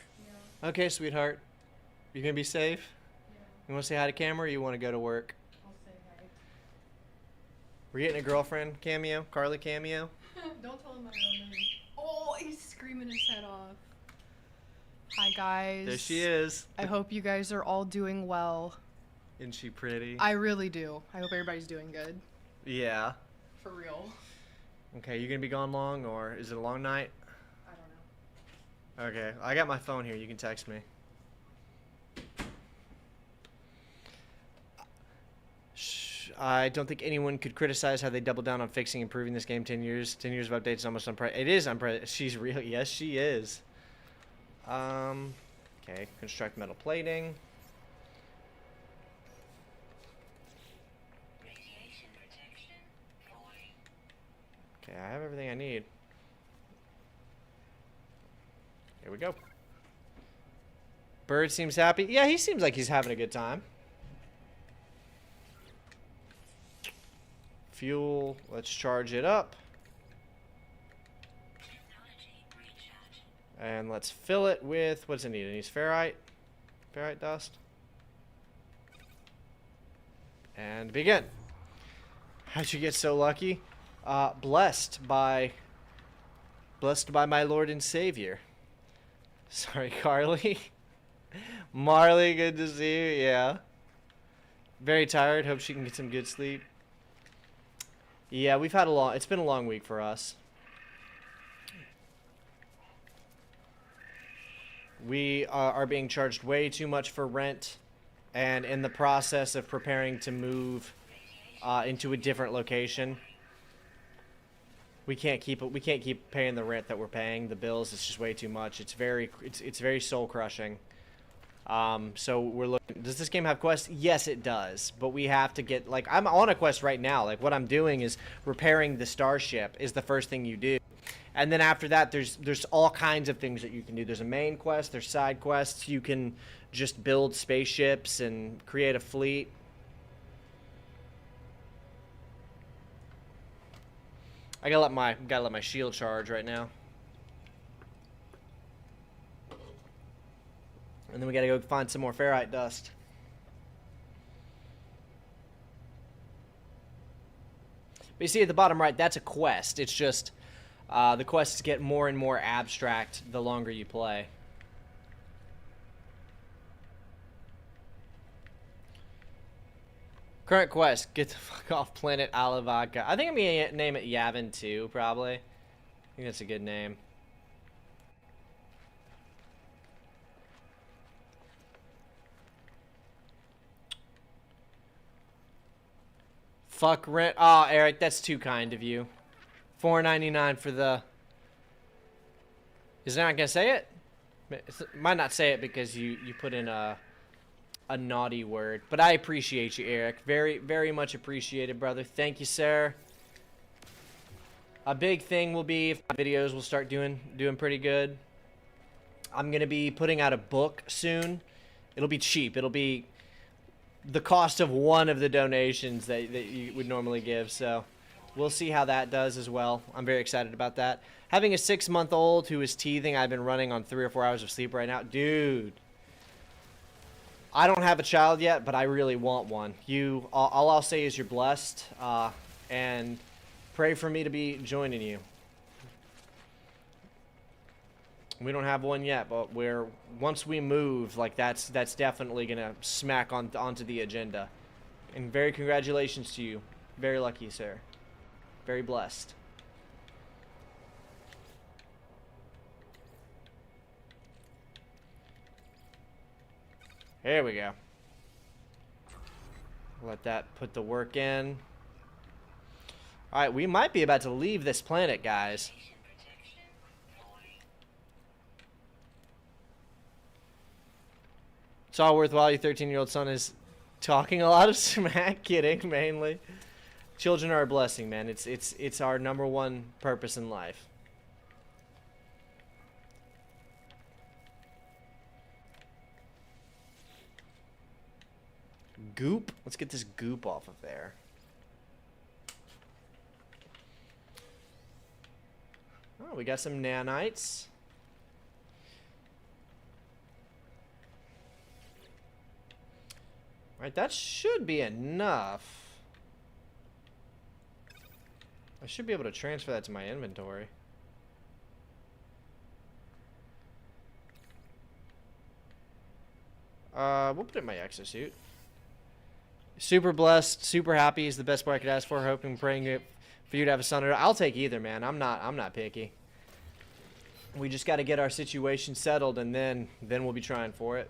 Yeah. Okay, sweetheart. You gonna be safe? Yeah. You want to say hi to camera, or you want to go to work? I'll say hi. We're getting a girlfriend cameo, Carly cameo. Don't tell him my real name. Oh, he's screaming his head off. Hi, guys. There she is. I hope you guys are all doing well. Isn't she pretty? I really do. I hope everybody's doing good. Yeah. For real. Okay, you gonna be gone long, or is it a long night? I don't know. Okay, I got my phone here. You can text me. I don't think anyone could criticize how they doubled down on fixing and improving this game. 10 years. 10 years of updates is almost unprecedented. It is unprecedented. She's real. Yes, she is. Okay, construct metal plating. Radiation protection falling. Okay, I have everything I need. Here we go. Bird seems happy. Yeah, he seems like he's having a good time. Fuel, let's charge it up. Technology recharge. And let's fill it with, what does it need? It needs ferrite. Ferrite dust. And begin. How'd you get so lucky? Blessed by my Lord and Savior. Sorry, Carly. Marley, good to see you. Yeah. Very tired. Hope she can get some good sleep. Yeah, it's been a long week for us. We are being charged way too much for rent, and in the process of preparing to move into a different location. We can't keep paying the rent that we're paying. The bills, it's just way too much. It's very soul crushing. So we're looking. Does this game have quests? Yes, it does. But we have to get, like, I'm on a quest right now. Like, what I'm doing is repairing the Starship is the first thing you do. And then after that, there's all kinds of things that you can do. There's a main quest. There's side quests. You can just build spaceships and create a fleet. I gotta let my shield charge right now. And then we gotta go find some more ferrite dust. But you see at the bottom right, that's a quest. It's just the quests get more and more abstract the longer you play. Current quest, get the fuck off planet Alavodka. I think I'm gonna name it Yavin 2, probably. I think that's a good name. Fuck rent. Oh, Eric, that's too kind of you. $4.99 for the... Is it not gonna say it? Might not say it because you put in a naughty word. But I appreciate you, Eric. Very, very much appreciated, brother. Thank you, sir. A big thing will be if my videos will start doing pretty good. I'm gonna be putting out a book soon. It'll be cheap. It'll be the cost of one of the donations that you would normally give. So we'll see how that does as well. I'm very excited about that. Having a 6-month-old who is teething, I've been running on 3 or 4 hours of sleep right now. Dude. I don't have a child yet, but I really want one. All I'll say is you're blessed, and pray for me to be joining you. We don't have one yet, but once we move, like that's definitely gonna smack onto the agenda. And very congratulations to you. Very lucky, sir. Very blessed. There we go. Let that put the work in. Alright, we might be about to leave this planet, guys. It's all worthwhile. Your 13-year-old son is talking a lot of smack. Kidding, mainly. Children are a blessing, man. It's our #1 purpose in life. Goop. Let's get this goop off of there. Oh, we got some nanites. Right, that should be enough. I should be able to transfer that to my inventory. We'll put it in my exosuit. Super blessed, super happy is the best part I could ask for. Hoping and praying for you to have a son. I'll take either, man. I'm not picky. We just got to get our situation settled, and then we'll be trying for it.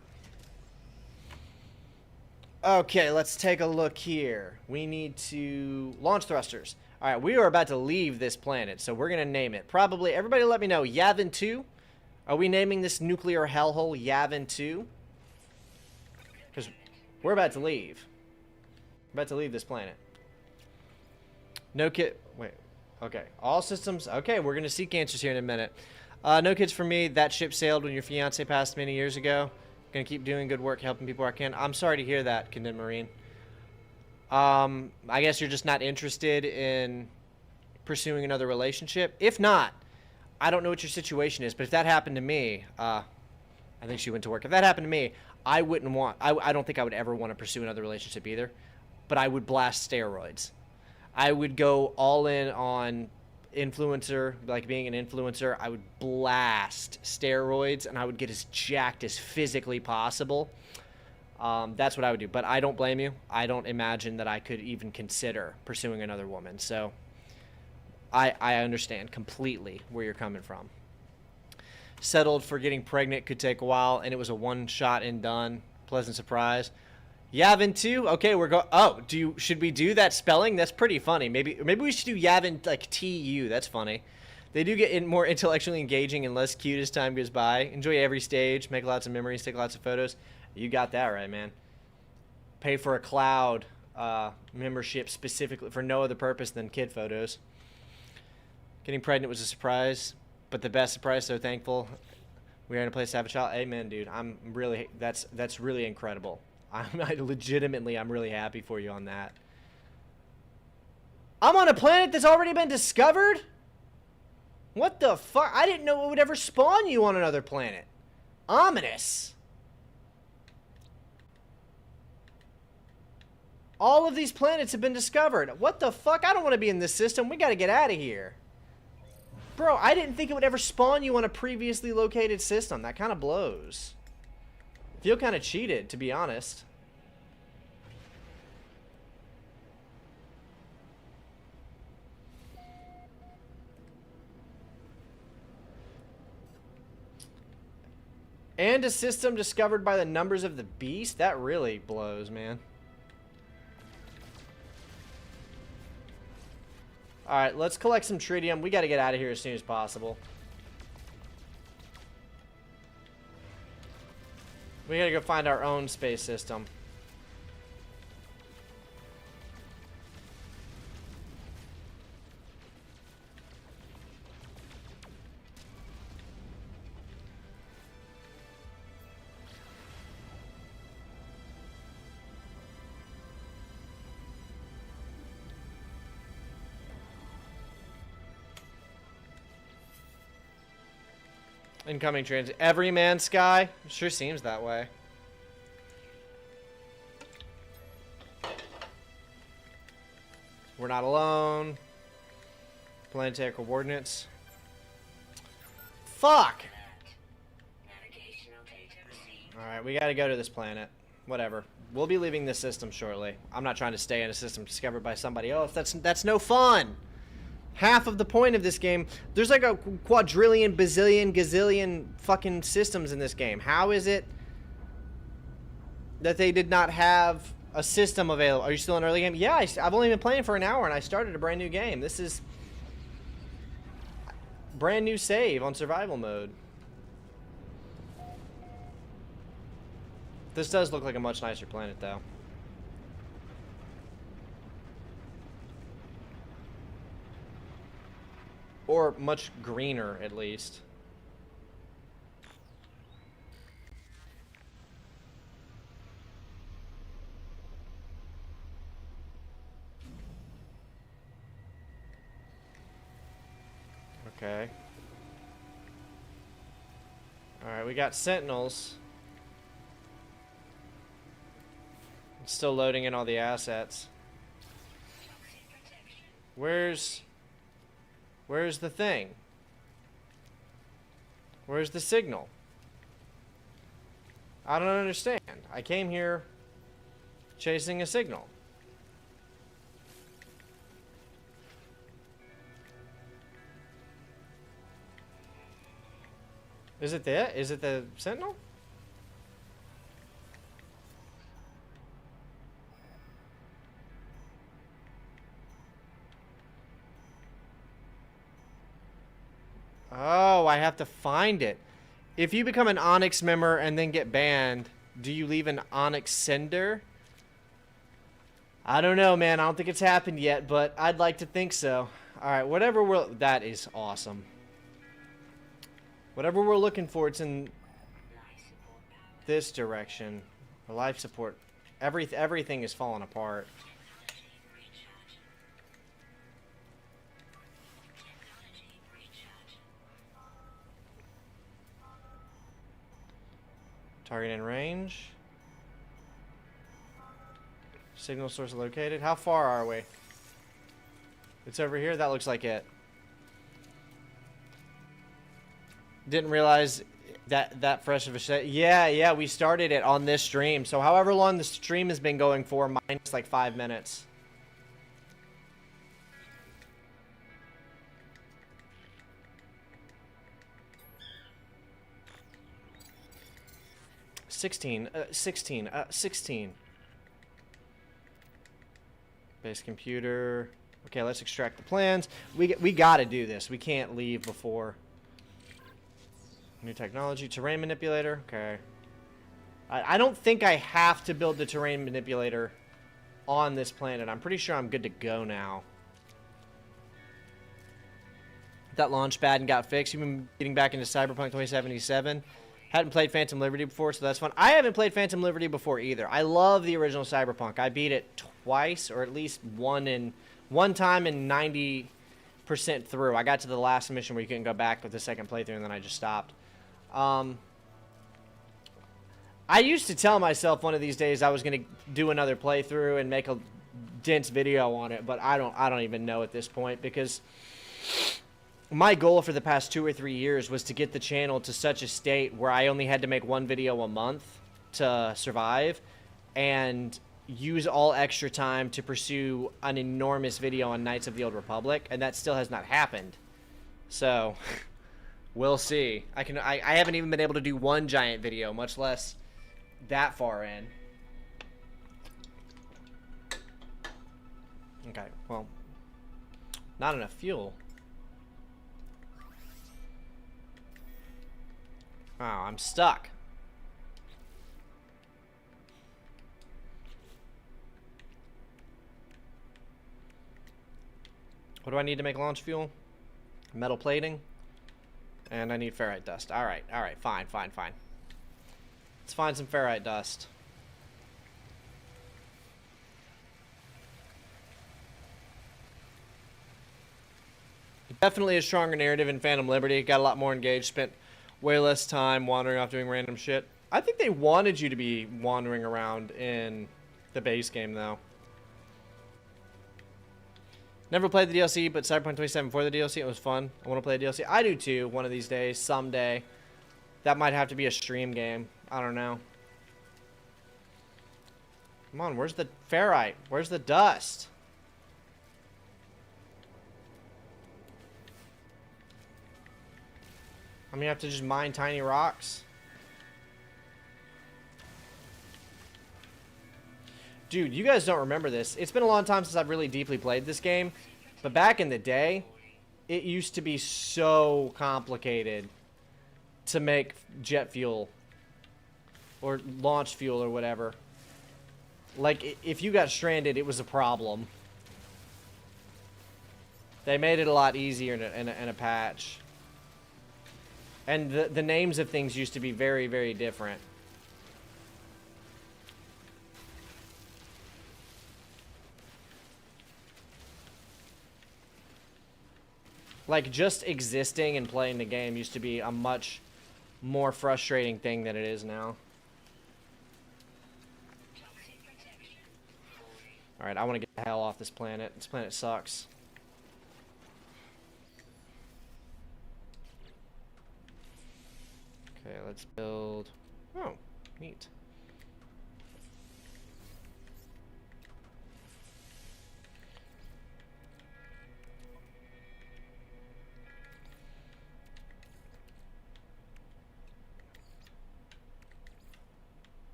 Okay, let's take a look here. We need to launch thrusters. All right, we are about to leave this planet, so we're gonna name it. Probably everybody, let me know. Yavin 2. Are we naming this nuclear hellhole Yavin 2? Because we're about to leave. We're about to leave this planet. No kid. Wait. Okay. All systems. Okay, we're gonna seek answers here in a minute. No kids for me. That ship sailed when your fiance passed many years ago. Gonna keep doing good work, helping people where I can. I'm sorry to hear that, Condemned Marine. I guess you're just not interested in pursuing another relationship. If not, I don't know what your situation is, but if that happened to me, I think she went to work. If that happened to me, I wouldn't want, I don't think I would ever want to pursue another relationship either, but I would blast steroids. I would go all in on influencer, like being an influencer. I would blast steroids and I would get as jacked as physically possible. That's what I would do, but I don't blame you. I don't imagine that I could even consider pursuing another woman, so I understand completely where you're coming from. Settled for getting pregnant could take a while, and it was a one shot and done. Pleasant surprise. Yavin 2? Okay, we're going. Oh, should we do that spelling? That's pretty funny. Maybe we should do Yavin like TU. That's funny. They do get more intellectually engaging and less cute as time goes by. Enjoy every stage, make lots of memories, take lots of photos. You got that right, man. Pay for a cloud membership specifically for no other purpose than kid photos. Getting pregnant was a surprise, but the best surprise. So thankful we are in a place to have a child. Amen, dude. I'm really that's really incredible. I'm really happy for you on that. I'm on a planet that's already been discovered? What the fuck? I didn't know it would ever spawn you on another planet. Ominous. All of these planets have been discovered. What the fuck? I don't want to be in this system. We gotta get out of here. Bro, I didn't think it would ever spawn you on a previously located system. That kind of blows. Feel kind of cheated, to be honest. And a system discovered by the numbers of the beast? That really blows, man. Alright, let's collect some tritium. We gotta get out of here as soon as possible. We gotta go find our own space system. Incoming transit. Everyman Sky? Sure seems that way. We're not alone. Planetary coordinates. Fuck! Navigational data received. Alright, we gotta go to this planet. Whatever. We'll be leaving this system shortly. I'm not trying to stay in a system discovered by somebody else. That's no fun! Half of the point of this game, there's like a quadrillion, bazillion, gazillion fucking systems in this game. How is it that they did not have a system available? Are you still in early game? Yeah, I've only been playing for an hour and I started a brand new game. This is brand new save on survival mode. This does look like a much nicer planet though. Or much greener, at least. Okay. Alright, we got sentinels. It's still loading in all the assets. Where's the thing? Where's the signal? I don't understand. I came here chasing a signal. Is it there? Is it the sentinel? Oh, I have to find it. If you become an Onyx member and then get banned, do you leave an Onyx sender? I don't know, man. I don't think it's happened yet, but I'd like to think so. Alright, whatever we're... That is awesome. Whatever we're looking for, it's in this direction. The life support. Everything is falling apart. Target in range. Signal source located. How far are we? It's over here? That looks like it. Didn't realize that fresh of a set. Yeah, we started it on this stream. So however long the stream has been going for, minus like 5 minutes. Sixteen. Base computer. Okay, let's extract the plans. We got to do this. We can't leave before. New technology. Terrain manipulator. Okay. I don't think I have to build the terrain manipulator on this planet. I'm pretty sure I'm good to go now. That launch pad and got fixed. You've been getting back into Cyberpunk 2077. Hadn't played Phantom Liberty before, so that's fun. I haven't played Phantom Liberty before either. I love the original Cyberpunk. I beat it twice, or at least one time in 90% through. I got to the last mission where you couldn't go back with the second playthrough, and then I just stopped. I used to tell myself one of these days I was going to do another playthrough and make a dense video on it, but I don't even know at this point, because my goal for the past 2 or 3 years was to get the channel to such a state where I only had to make one video a month to survive, and use all extra time to pursue an enormous video on Knights of the Old Republic, and that still has not happened. So, we'll see. I haven't even been able to do one giant video, much less that far in. Okay, well, not enough fuel. Wow, I'm stuck. What do I need to make launch fuel? Metal plating. And I need ferrite dust. Alright, fine. Let's find some ferrite dust. Definitely a stronger narrative in Phantom Liberty. Got a lot more engaged. Spent way less time wandering off doing random shit. I think they wanted you to be wandering around in the base game, though. Never played the DLC, but Cyberpunk 27 for the DLC, it was fun. I want to play the DLC. I do too, one of these days, someday. That might have to be a stream game. I don't know. Come on, where's the ferrite? Where's the dust? I'm gonna have to just mine tiny rocks. Dude, you guys don't remember this. It's been a long time since I've really deeply played this game. But back in the day, it used to be so complicated to make jet fuel. Or launch fuel or whatever. Like, if you got stranded, it was a problem. They made it a lot easier in a patch. And the names of things used to be very, very different. Like, just existing and playing the game used to be a much more frustrating thing than it is now. Alright, I want to get the hell off this planet. This planet sucks. Okay, let's build... Oh, neat.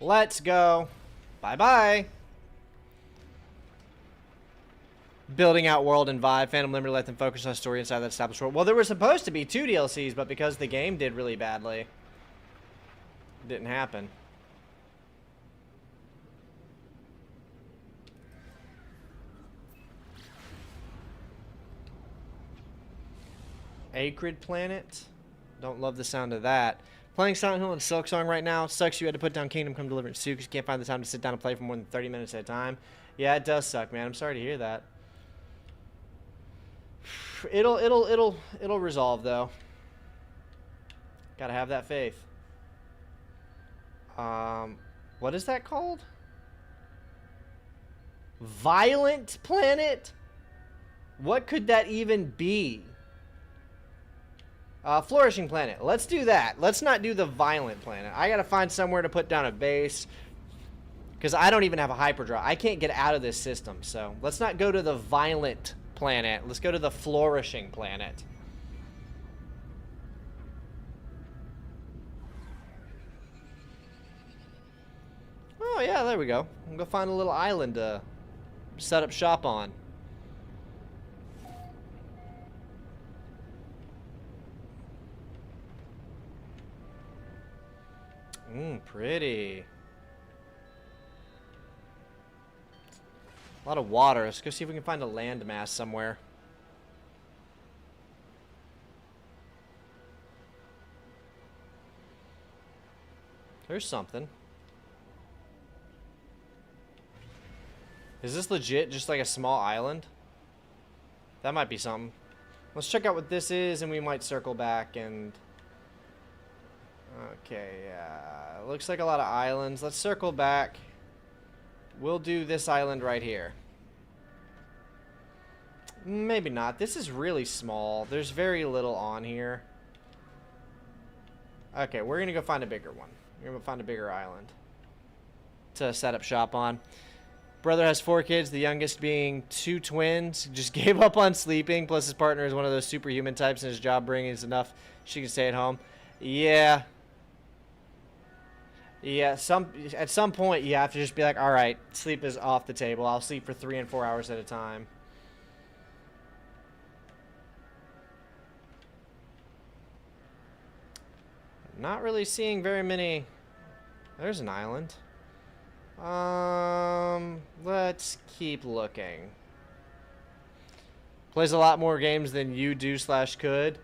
Let's go. Bye-bye. Building out world and vibe. Phantom Liberty let them focus on story inside that established world. Well, there were supposed to be 2 DLCs, but because the game did really badly, it didn't happen. Acrid Planet. Don't love the sound of that. Playing Silent Hill and Silksong right now. Sucks you had to put down Kingdom Come Deliverance 2 because you can't find the time to sit down and play for more than 30 minutes at a time. Yeah, it does suck, man. I'm sorry to hear that. It'll resolve though. Gotta have that faith. What is that called? Violent Planet? What could that even be? Flourishing Planet. Let's do that. Let's not do the Violent Planet. I gotta find somewhere to put down a base. Because I don't even have a hyperdrive. I can't get out of this system. So let's not go to the Violent Planet. Let's go to the Flourishing Planet. Oh, yeah, there we go. We'll go find a little island to set up shop on. Pretty. A lot of water. Let's go see if we can find a landmass somewhere. There's something. Is this legit just like a small island? That might be something. Let's check out what this is and we might circle back and... Okay, yeah. Looks like a lot of islands. Let's circle back. We'll do this island right here. Maybe not. This is really small. There's very little on here. Okay, we're going to go find a bigger one. We're going to find a bigger island to set up shop on. Brother has 4 kids, the youngest being 2 twins. Just gave up on sleeping, plus his partner is one of those superhuman types and his job bringing is enough she can stay at home. Yeah. Yeah, at some point you have to just be like, alright, sleep is off the table. I'll sleep for 3 and 4 hours at a time. Not really seeing very many... There's an island. Let's keep looking. Plays a lot more games than you do / could.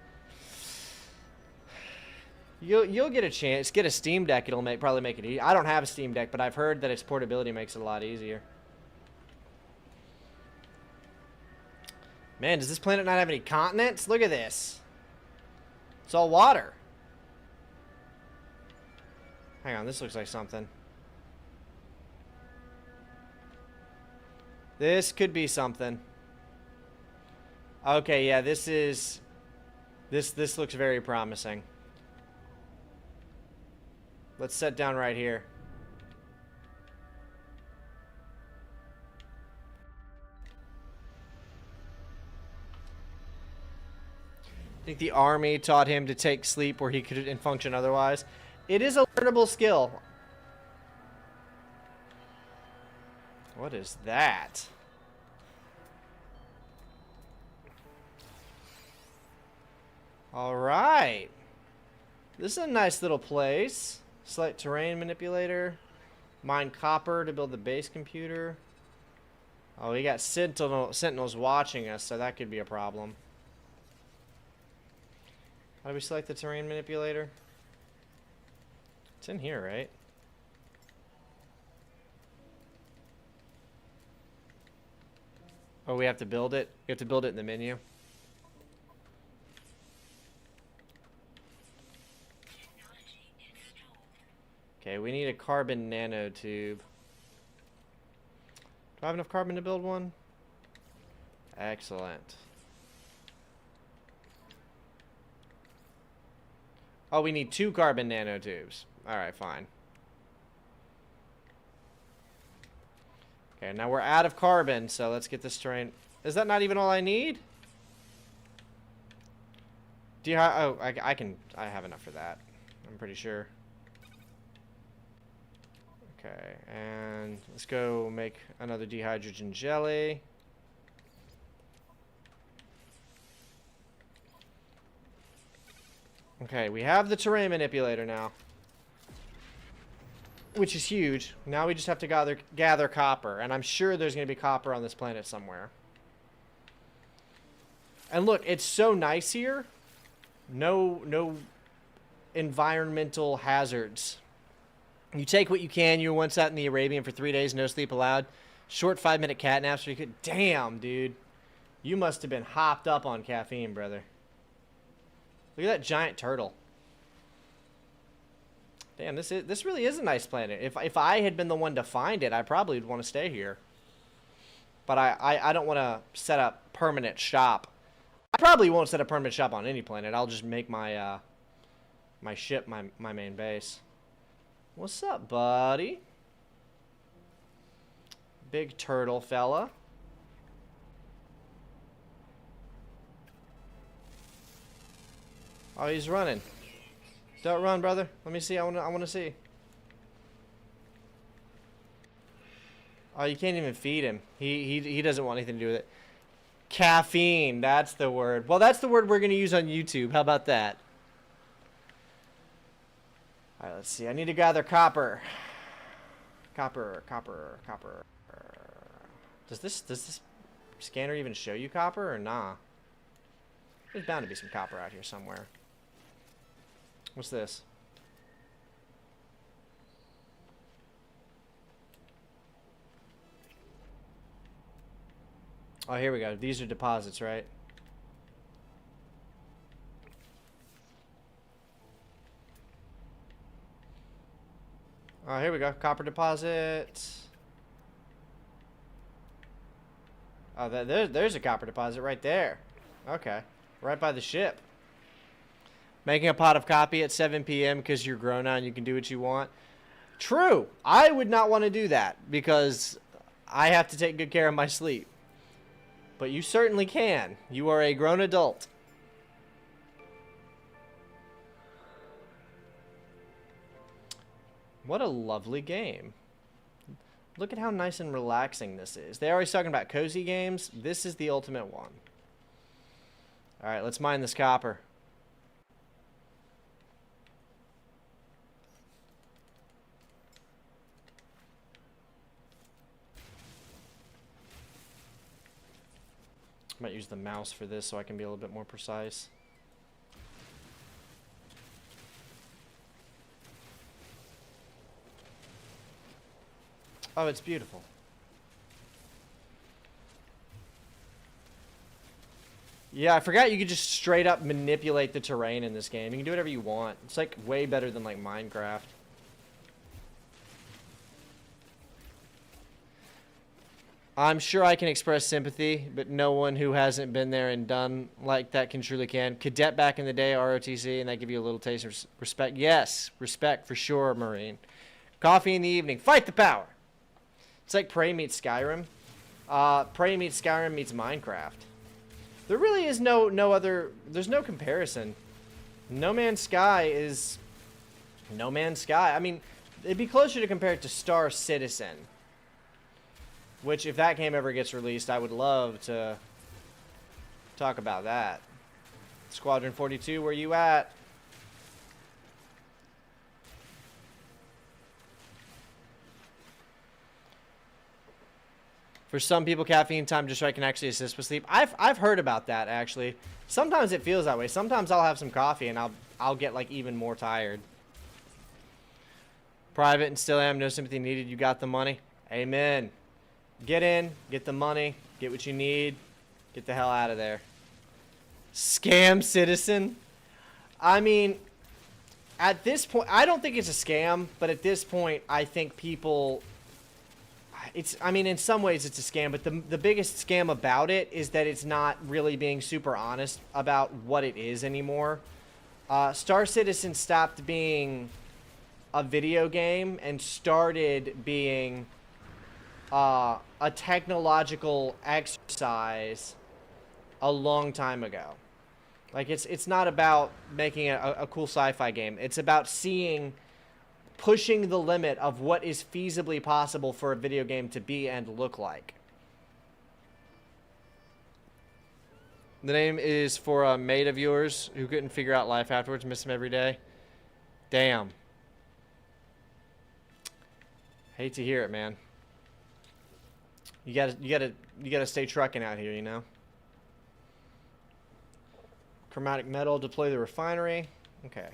You'll get a chance. Get a Steam Deck. It'll probably make it easy. I don't have a Steam Deck, but I've heard that its portability makes it a lot easier. Man, does this planet not have any continents? Look at this. It's all water. Hang on, this looks like something. This could be something. Okay, yeah, this looks very promising. Let's set down right here. I think the army taught him to take sleep where he couldn't function otherwise. It is a learnable skill. What is that? All right. This is a nice little place. Slight terrain manipulator. Mine copper to build the base computer. Oh, we got sentinels watching us, so that could be a problem. How do we select the terrain manipulator? It's in here, right? Oh, we have to build it? We have to build it in the menu. Okay, we need a carbon nanotube. Do I have enough carbon to build one? Excellent. Oh, we need 2 carbon nanotubes. Alright, fine. Okay, now we're out of carbon, so let's get this terrain. Is that not even all I need? Oh, I have enough for that. I'm pretty sure. Okay, and let's go make another dehydrogen jelly. Okay, we have the terrain manipulator now, which is huge. Now we just have to gather copper, and I'm sure there's going to be copper on this planet somewhere. And look, it's so nice here. No environmental hazards. You take what you can. You were once out in the Arabian for 3 days, no sleep allowed. Short 5-minute cat naps where you could... Damn, dude. You must have been hopped up on caffeine, brother. Look at that giant turtle. Damn, this really is a nice planet. If I had been the one to find it, I probably would want to stay here. But I don't want to set up permanent shop. I probably won't set a permanent shop on any planet. I'll just make my my ship my main base. What's up, buddy? Big turtle fella. Oh, he's running. Don't run, brother. Let me see. I want to see. Oh, you can't even feed him. He doesn't want anything to do with it. Caffeine, that's the word. Well, that's the word we're going to use on YouTube. How about that? All right, let's see. I need to gather copper. Copper. Does this scanner even show you copper or nah? There's bound to be some copper out here somewhere. What's this? Oh, here we go. These are deposits, right? Oh, here we go. Copper deposit. Oh, there's a copper deposit right there. Okay. Right by the ship. Making a pot of coffee at 7 p.m. because you're grown now and you can do what you want. True. I would not want to do that because I have to take good care of my sleep. But you certainly can. You are a grown adult. What a lovely game. Look at how nice and relaxing this is. They're always talking about cozy games. This is the ultimate one. Alright, let's mine this copper. I might use the mouse for this so I can be a little bit more precise. Oh, it's beautiful. Yeah, I forgot you could just straight up manipulate the terrain in this game. You can do whatever you want. It's like way better than like Minecraft. I'm sure I can express sympathy, but no one who hasn't been there and done like that can truly can. Cadet back in the day, ROTC, and they give you a little taste of respect. Yes, respect for sure, Marine. Coffee in the evening. Fight the power. It's like Prey meets Skyrim. Prey meets Skyrim meets Minecraft. There really is no other... There's no comparison. No Man's Sky is... No Man's Sky. I mean, it'd be closer to compare it to Star Citizen. Which, if that game ever gets released, I would love to talk about that. Squadron 42, where you at? For some people, caffeine time just so I can actually assist with sleep. I've heard about that, actually. Sometimes it feels that way. Sometimes I'll have some coffee and I'll get like even more tired. Private and still am. No sympathy needed. You got the money. Amen. Get in, get the money, get what you need, get the hell out of there. Scam citizen? I mean, at this point, I don't think it's a scam, but at this point, I think people... I mean, in some ways it's a scam, but the biggest scam about it is that it's not really being super honest about what it is anymore. Star Citizen stopped being a video game and started being... a technological exercise a long time ago. Like, it's not about making a cool sci-fi game. It's about pushing the limit of what is feasibly possible for a video game to be and look like. The name is for a mate of yours who couldn't figure out life afterwards, miss him every day. Damn. Hate to hear it, man. You gotta stay trucking out here, you know. Chromatic metal, deploy the refinery. Okay.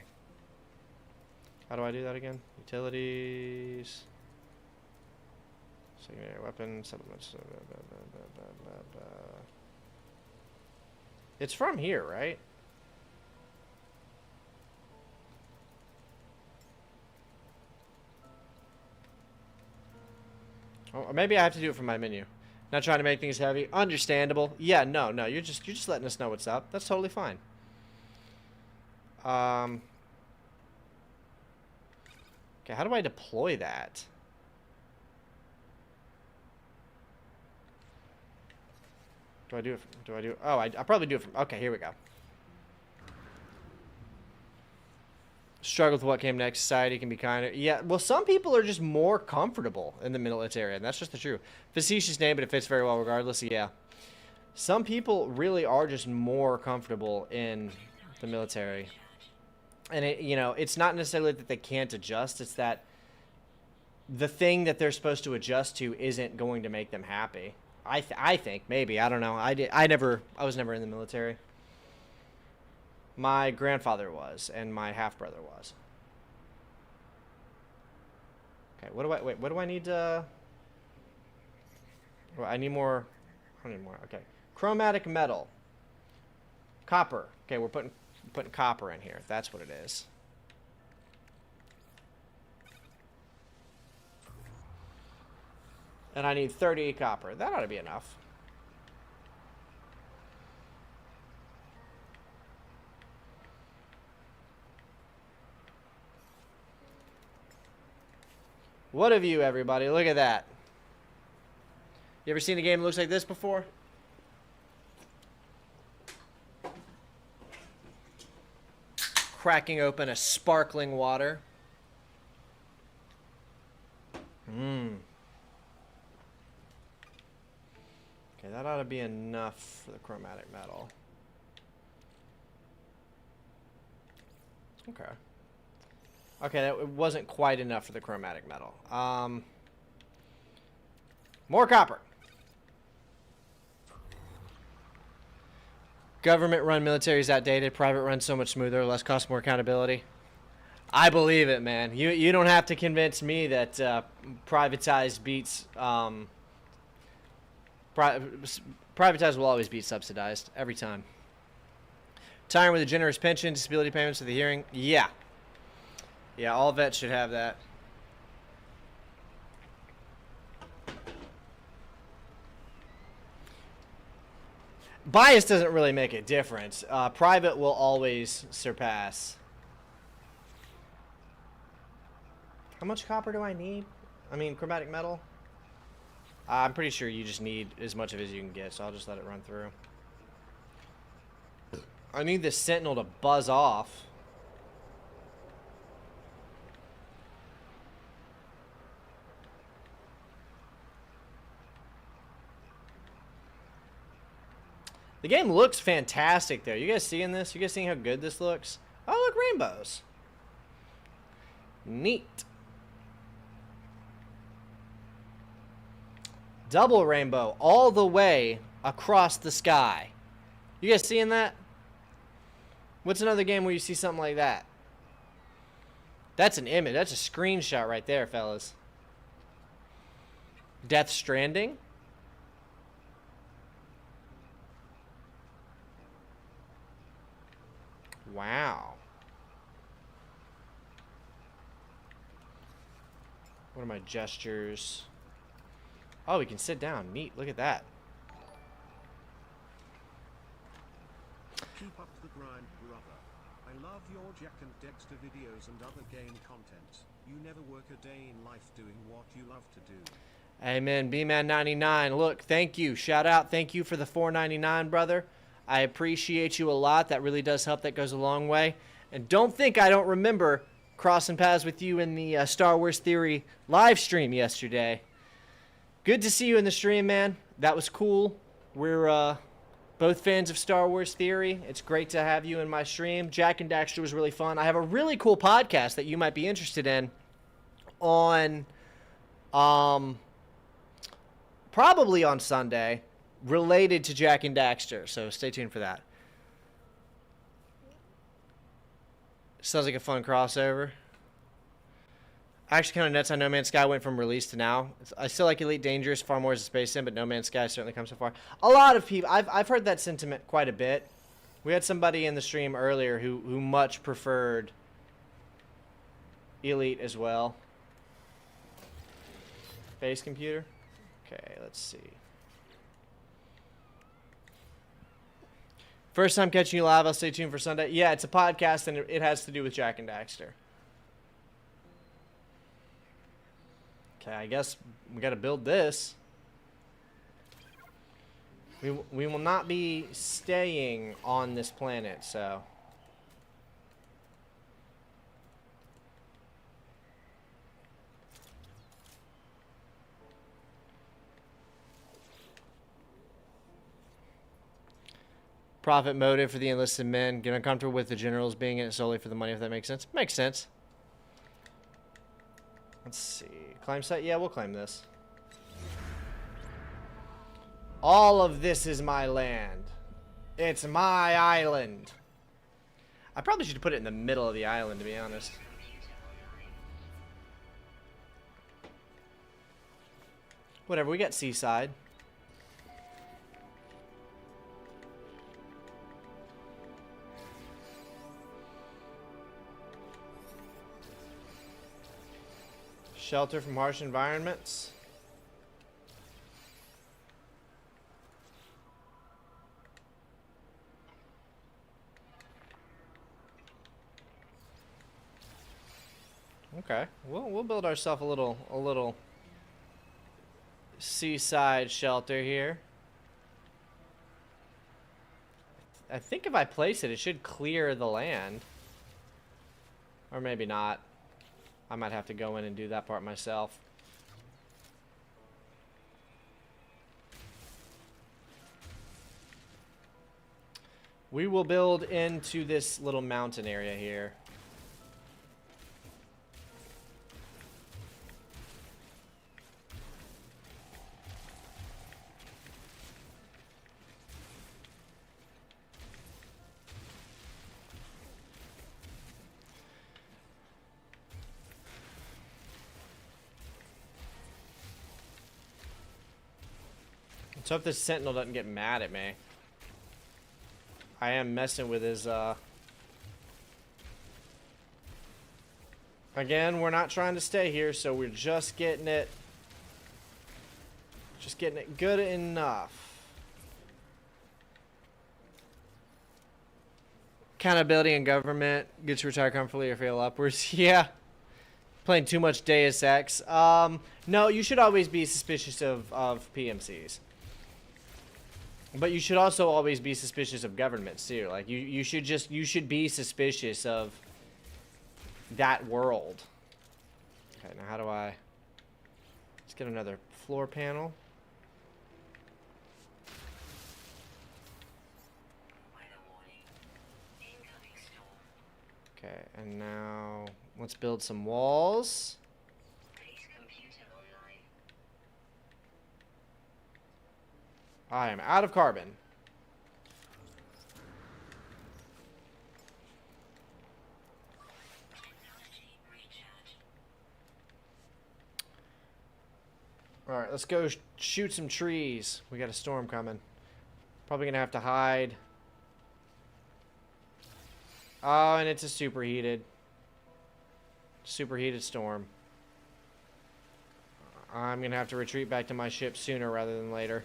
How do I do that again? Utilities. Secondary weapon supplements. It's from here, right? Or maybe I have to do it from my menu. Not trying to make things heavy. Understandable. Yeah, no. You're just letting us know what's up. That's totally fine. Okay, how do I deploy that? Do I do it? Oh, I probably do it from... Okay, here we go. Struggle with what came next. Society can be kinder. Yeah, well, some people are just more comfortable in the military, and that's just the truth. Facetious name, but it fits very well regardless. Yeah. Some people really are just more comfortable in the military. And, it's not necessarily that they can't adjust. It's that the thing that they're supposed to adjust to isn't going to make them happy. I think, maybe. I don't know. I was never in the military. My grandfather was, and my half-brother was. Okay, what do I need to... Well, I need more... I need more, okay. Chromatic metal. Copper. Okay, we're putting copper in here. That's what it is. And I need 30 copper. That ought to be enough. What a view, everybody. Look at that. You ever seen a game that looks like this before? Cracking open a sparkling water. Okay, that ought to be enough for the chromatic metal. Okay. Okay, that wasn't quite enough for the chromatic metal. More copper. Government-run military is outdated. Private run so much smoother, less cost, more accountability. I believe it, man. You don't have to convince me that privatized beats... privatized will always beat subsidized, every time. Tiring with a generous pension, disability payments to the hearing. Yeah. Yeah, all vets should have that. Bias doesn't really make a difference. Private will always surpass. How much copper do I need? I mean, chromatic metal? I'm pretty sure you just need as much of it as you can get, so I'll just let it run through. I need this sentinel to buzz off. The game looks fantastic there. You guys seeing this? You guys seeing how good this looks? Oh, look, rainbows. Neat. Double rainbow all the way across the sky. You guys seeing that? What's another game where you see something like that? That's an image. That's a screenshot right there, fellas. Death Stranding. Wow. What are my gestures? Oh, we can sit down. Neat. Look at that. Keep up the grind, brother. I love your Jack and Dexter videos and other game content. You never work a day in life doing what you love to do. Amen. B-Man99. Look, thank you. Shout out. Thank you for the $4.99, brother. I appreciate you a lot. That really does help. That goes a long way. And don't think I don't remember crossing paths with you in the Star Wars Theory live stream yesterday. Good to see you in the stream, man. That was cool. We're both fans of Star Wars Theory. It's great to have you in my stream. Jack and Daxter was really fun. I have a really cool podcast that you might be interested in on probably on Sunday, related to Jack and Daxter, so stay tuned for that. Sounds like a fun crossover. Actually, kind of nuts how No Man's Sky went from release to now. I still like Elite Dangerous far more as a space sim, but No Man's Sky certainly comes so far. A lot of people, I've heard that sentiment quite a bit. We had somebody in the stream earlier who much preferred Elite as well. Base computer. Okay, let's see. First time catching you live. I'll stay tuned for Sunday. Yeah, it's a podcast, and it has to do with Jack and Daxter. Okay, I guess we got to build this. We will not be staying on this planet, so. Profit motive for the enlisted men. Get uncomfortable with the generals being in it solely for the money, if that makes sense. Makes sense. Let's see. Climb site? Yeah, we'll claim this. All of this is my land. It's my island. I probably should put it in the middle of the island, to be honest. Whatever, we got seaside. Shelter from harsh environments. Okay, we'll build ourselves a little seaside shelter here. I think if I place it, it should clear the land. Or maybe not. I might have to go in and do that part myself. We will build into this little mountain area here. Let's hope this sentinel doesn't get mad at me. I am messing with his, Again, we're not trying to stay here, so we're just getting it... Just getting it good enough. Accountability in government. Gets you retire comfortably or fail upwards. Yeah. Playing too much Deus Ex. No, you should always be suspicious of PMCs. But you should also always be suspicious of governments too. Like you should be suspicious of that world. Okay, now how do I... Let's get another floor panel. Okay, and now let's build some walls. I am out of carbon. Alright, let's go shoot some trees. We got a storm coming. Probably gonna have to hide. Oh, and it's a superheated storm. I'm gonna have to retreat back to my ship sooner rather than later.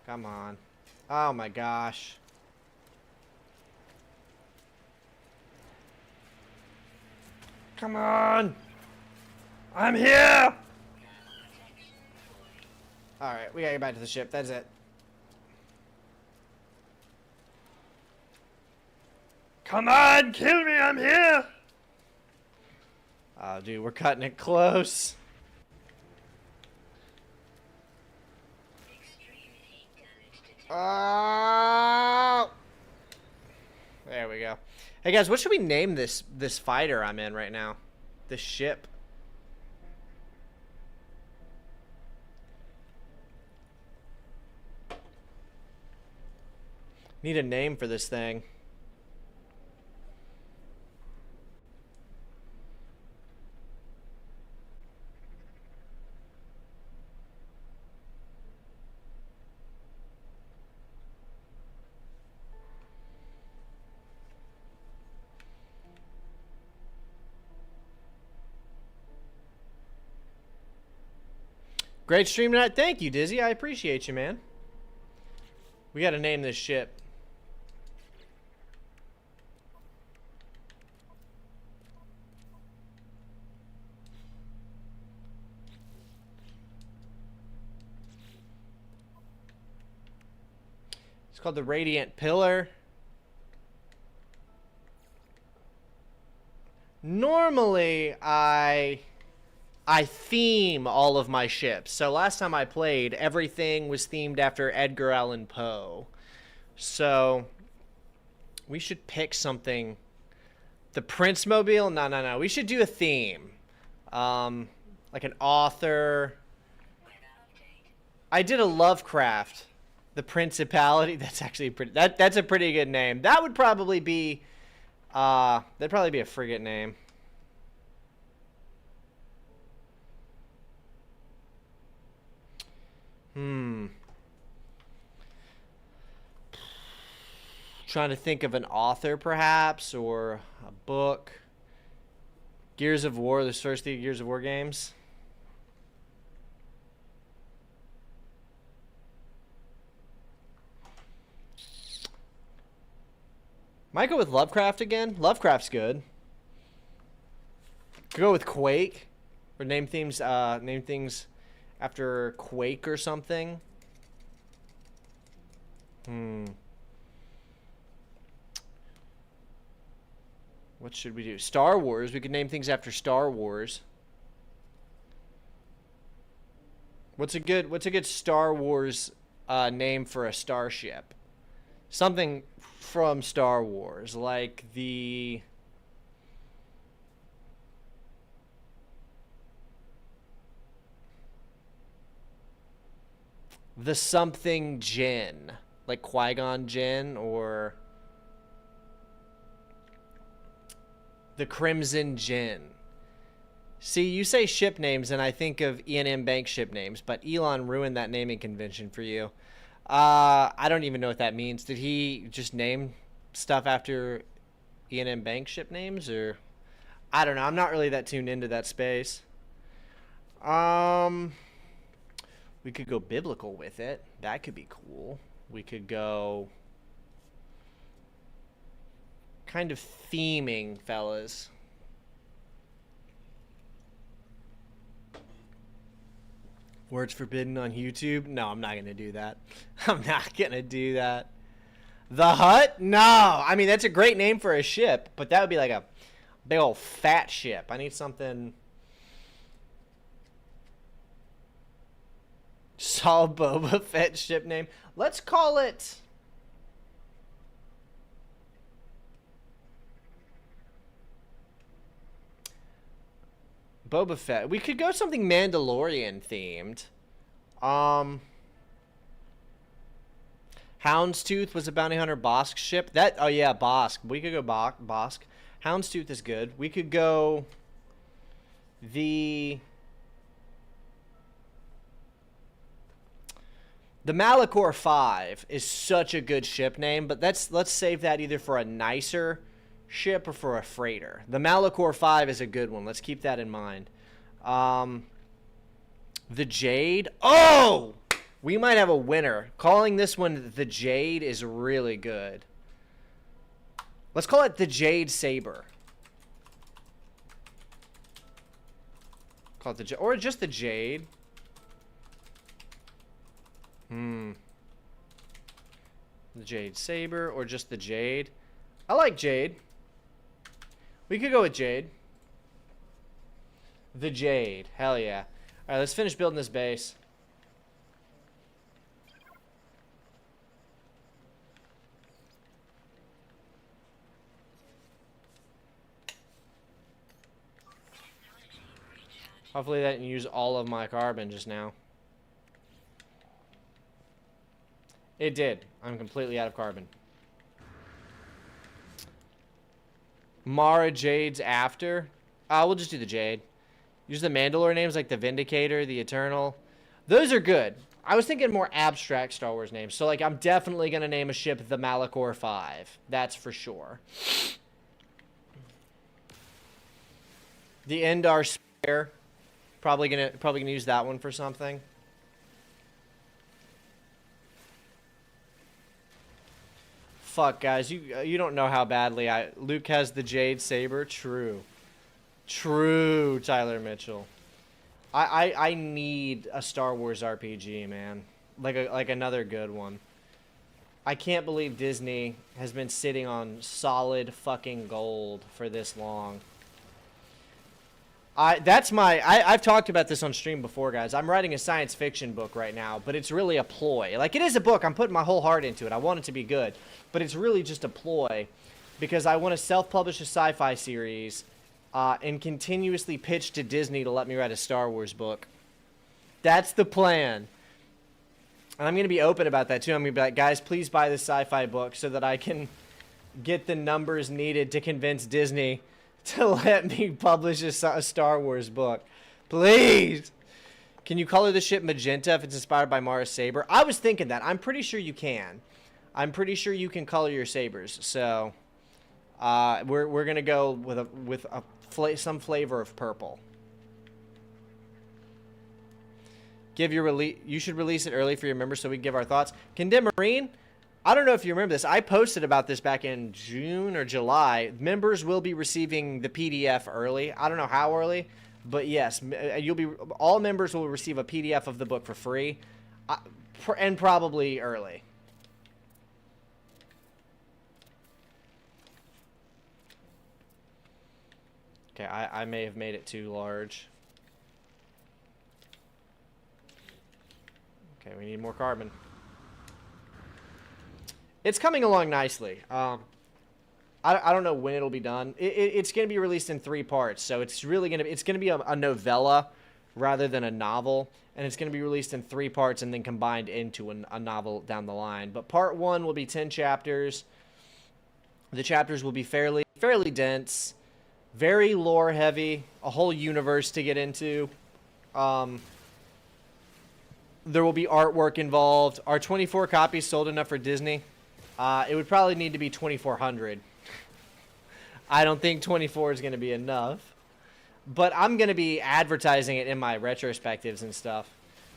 Come on. Oh my gosh. Come on. I'm here. Alright, we gotta get back to the ship. That's it. Come on, kill me, I'm here. Oh, dude, we're cutting it close. Oh! There we go. Hey guys, what should we name this fighter I'm in right now? This ship. Need a name for this thing. Great stream tonight. Thank you, Dizzy. I appreciate you, man. We got to name this ship. It's called the Radiant Pillar. Normally, I I theme all of my ships. So last time I played, everything was themed after Edgar Allan Poe. So we should pick something. The Prince Mobile? No. We should do a theme. Like an author. I did a Lovecraft. The Principality. That's actually pretty. That's a pretty good name. That would probably be. That'd probably be a frigate name. Trying to think of an author, perhaps, or a book. Gears of War, the first 3 Gears of War games. Might go with Lovecraft again. Lovecraft's good. Could go with Quake, or name things after Quake or something. What should we do? Star Wars. We could name things after Star Wars. What's a good Star Wars name for a starship? Something from Star Wars, like the something Jinn, like Qui-Gon Jinn, or the Crimson Jinn. See, you say ship names, and I think of Ian M. Banks ship names, but Elon ruined that naming convention for you. I don't even know what that means. Did he just name stuff after Ian M. Banks ship names, or I don't know. I'm not really that tuned into that space. We could go biblical with it. That could be cool. We could go kind of theming, fellas. Words forbidden on YouTube? No, I'm not going to do that. I'm not going to do that. The Hut? No. I mean, that's a great name for a ship, but that would be like a big old fat ship. I need something. Saw Boba Fett ship name. Let's call it. Boba Fett. We could go something Mandalorian themed. Houndstooth was a bounty hunter Bosk ship. Oh yeah, Bosk. We could go Bosk. Houndstooth is good. We could go the Malachor 5 is such a good ship name, but let's save that either for a nicer ship or for a freighter. The Malachor 5 is a good one. Let's keep that in mind. The Jade. Oh! We might have a winner. Calling this one the Jade is really good. Let's call it the Jade Saber. Call it the Jade. Or just the Jade. The Jade Saber or just the Jade. I like Jade. We could go with Jade. The Jade. Hell yeah. Alright, let's finish building this base. Hopefully that didn't use all of my carbon just now. It did. I'm completely out of carbon. Mara Jade's after. We'll just do the Jade. Use the Mandalore names like the Vindicator, the Eternal. Those are good. I was thinking more abstract Star Wars names. So, like, I'm definitely going to name a ship the Malachor 5. That's for sure. The Endar Spare. Probably gonna use that one for something. Fuck, guys, you don't know how badly Luke has the Jade Saber. True, Tyler Mitchell. I need a Star Wars RPG, man. Like another good one. I can't believe Disney has been sitting on solid fucking gold for this long. I've talked about this on stream before, guys. I'm writing a science fiction book right now, but it's really a ploy. Like, it is a book. I'm putting my whole heart into it. I want it to be good, but it's really just a ploy because I want to self-publish a sci-fi series and continuously pitch to Disney to let me write a Star Wars book. That's the plan. And I'm going to be open about that, too. I'm going to be like, guys, please buy this sci-fi book so that I can get the numbers needed to convince Disney to let me publish a Star Wars book. Please. Can you color the ship magenta if it's inspired by Mara's saber? I was thinking that. I'm pretty sure you can. I'm pretty sure you can color your sabers. So we're going to go with some flavor of purple. You should release it early for your members so we can give our thoughts. Condemn Marine? I don't know if you remember this. I posted about this back in June or July. Members will be receiving the PDF early. I don't know how early, but yes, all members will receive a PDF of the book for free, and probably early. Okay, I may have made it too large. Okay, we need more carbon. It's coming along nicely. I don't know when it'll be done. It's going to be released in 3 parts, so it's really going to be a novella rather than a novel, and it's going to be released in 3 parts and then combined into a novel down the line. But part 1 will be 10 chapters. The chapters will be fairly dense, very lore heavy, a whole universe to get into. There will be artwork involved. Are 24 copies sold enough for Disney? It would probably need to be 2,400. I don't think 24 is going to be enough. But I'm going to be advertising it in my retrospectives and stuff.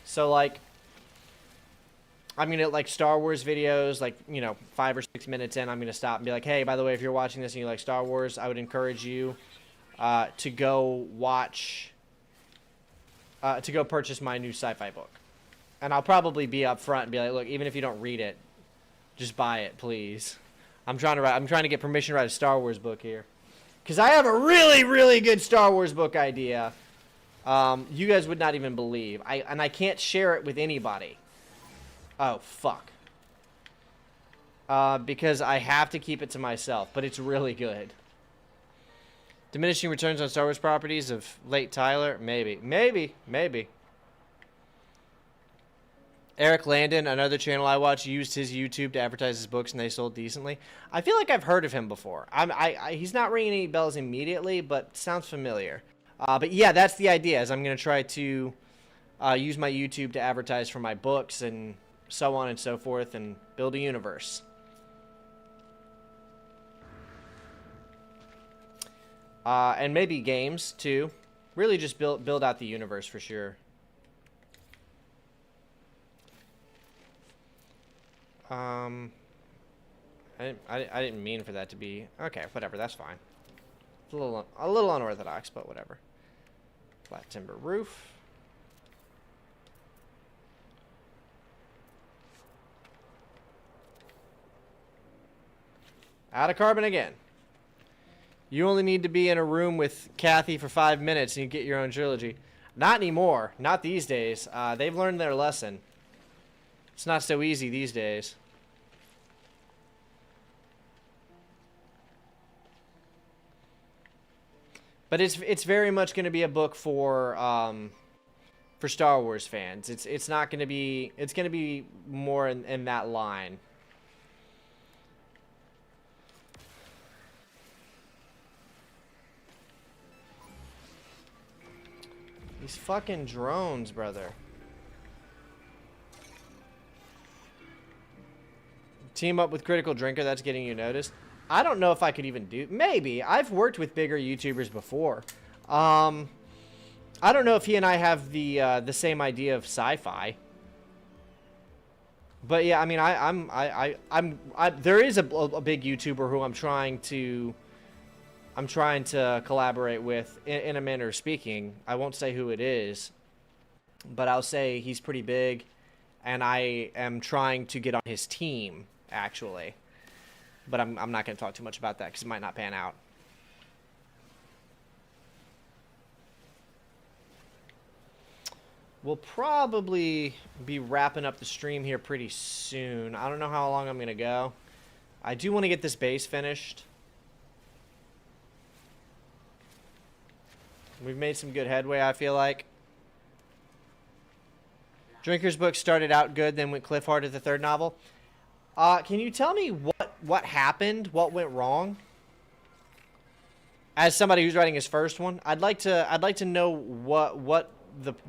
So, like, I'm going to, like, Star Wars videos, like, 5 or 6 minutes in, I'm going to stop and be like, hey, by the way, if you're watching this and you like Star Wars, I would encourage you to go purchase my new sci-fi book. And I'll probably be up front and be like, look, even if you don't read it, just buy it, please. I'm trying to get permission to write a Star Wars book here. Because I have a really, really good Star Wars book idea. You guys would not even believe. And I can't share it with anybody. Oh, fuck. Because I have to keep it to myself. But it's really good. Diminishing returns on Star Wars properties of late Tyler? Maybe. Maybe. Eric Landon, another channel I watch, used his YouTube to advertise his books, and they sold decently. I feel like I've heard of him before. He's not ringing any bells immediately, but sounds familiar. But yeah, that's the idea. Is I'm going to try to use my YouTube to advertise for my books and so on and so forth, and build a universe. And maybe games too. Really, just build out the universe for sure. I didn't mean for that to be... Okay, whatever, that's fine. It's a little unorthodox, but whatever. Flat timber roof. Out of carbon again. You only need to be in a room with Kathy for 5 minutes and you get your own trilogy. Not anymore. Not these days. They've learned their lesson. It's not so easy these days. But it's very much going to be a book for Star Wars fans. It's not going to be... It's going to be more in that line. These fucking drones, brother. Team up with Critical Drinker, that's getting you noticed. I don't know if I could even do... Maybe. I've worked with bigger YouTubers before. I don't know if he and I have the same idea of sci-fi. But yeah, I mean, there is a big YouTuber who I'm trying to collaborate with in a manner of speaking. I won't say who it is, but I'll say he's pretty big, and I am trying to get on his team, actually. But I'm not going to talk too much about that because it might not pan out. we'll probably be wrapping up the stream here pretty soon. I don't know how long I'm going to go. I do want to get this base finished. We've made some good headway, I feel like. Drinker's Book started out good, then went cliff hard at the third novel. Can you tell me what happened? What went wrong? As somebody who's writing his first one, I'd like to know what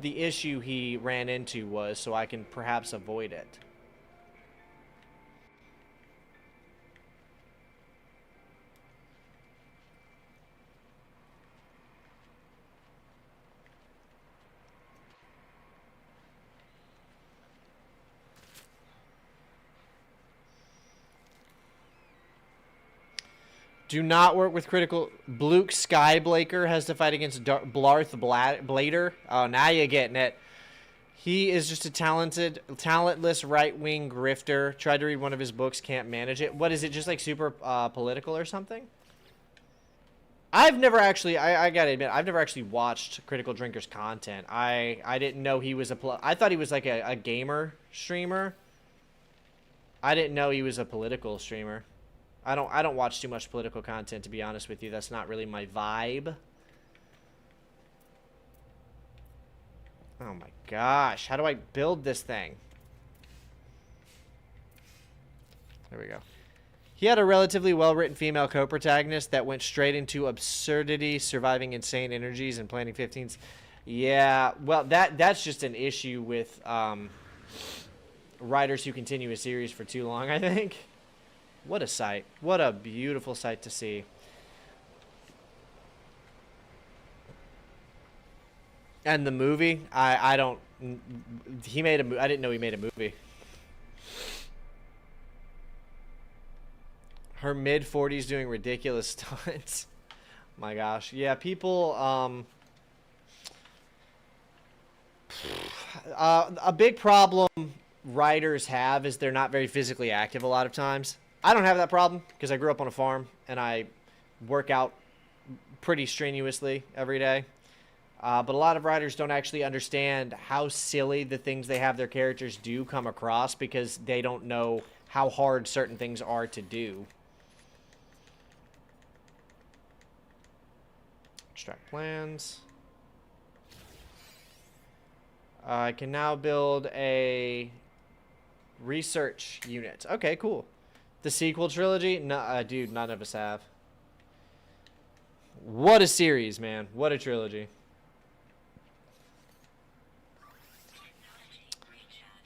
the issue he ran into was, so I can perhaps avoid it. Do not work with critical. Bluke Skyblaker has to fight against Blarth Blader. Oh, now you're getting it. He is just a talentless right-wing grifter. Tried to read one of his books, can't manage it. What is it, just like super political or something? I've never actually, I gotta admit, I've never actually watched Critical Drinker's content. I didn't know he was I thought he was like a gamer streamer. I didn't know he was a political streamer. I don't watch too much political content, to be honest with you. That's not really my vibe. Oh my gosh, how do I build this thing? There we go. He had a relatively well-written female co-protagonist that went straight into absurdity, surviving insane energies, and planning 15s. Yeah, well, that's just an issue with writers who continue a series for too long, I think. What a sight. What a beautiful sight to see. And the movie, I don't, he made a, I didn't know he made a movie. Her mid-40s doing ridiculous stunts. My gosh. Yeah, people, a big problem writers have is they're not very physically active a lot of times. I don't have that problem because I grew up on a farm and I work out pretty strenuously every day. But a lot of writers don't actually understand how silly the things they have their characters do come across because they don't know how hard certain things are to do. Extract plans. I can now build a research unit. Okay, cool. The sequel trilogy? No, dude, none of us have. What a series, man. What a trilogy.